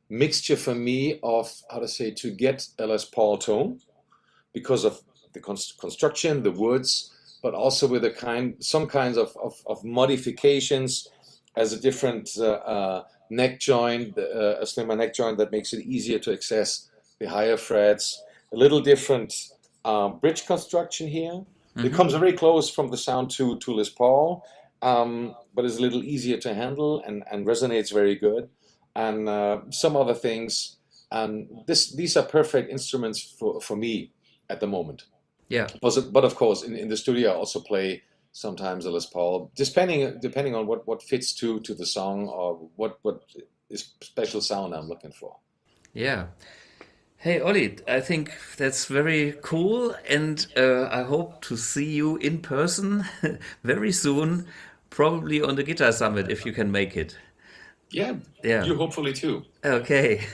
mixture for me of, how to say, to get a Les Paul tone because of the construction, the woods, but also with some kinds of modifications as a different neck joint, a slimmer neck joint that makes it easier to access the higher frets, a little different bridge construction here. It comes very close from the sound to Les Paul, but is a little easier to handle and resonates very good. And some other things. And these are perfect instruments for me at the moment. Yeah. But of course, in the studio, I also play sometimes a Les Paul, depending on what fits to the song or what is special sound I'm looking for. Yeah. Hey, Olli, I think that's very cool, and I hope to see you in person very soon, probably on the Guitar Summit, if you can make it. Yeah, you hopefully too. Okay.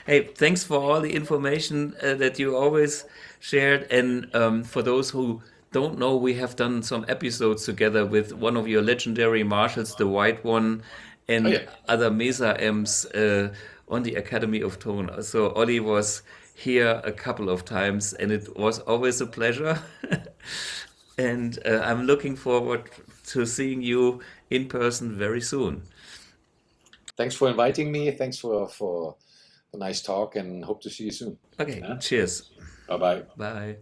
Hey, thanks for all the information that you always shared, and for those who don't know, we have done some episodes together with one of your legendary Marshalls, the white one, and other Mesa amps on the Academy of Tone. So Olli was here a couple of times, and it was always a pleasure. And I'm looking forward to seeing you in person very soon. Thanks for inviting me. Thanks for the nice talk, and hope to see you soon. Okay, cheers. Bye-bye. Bye.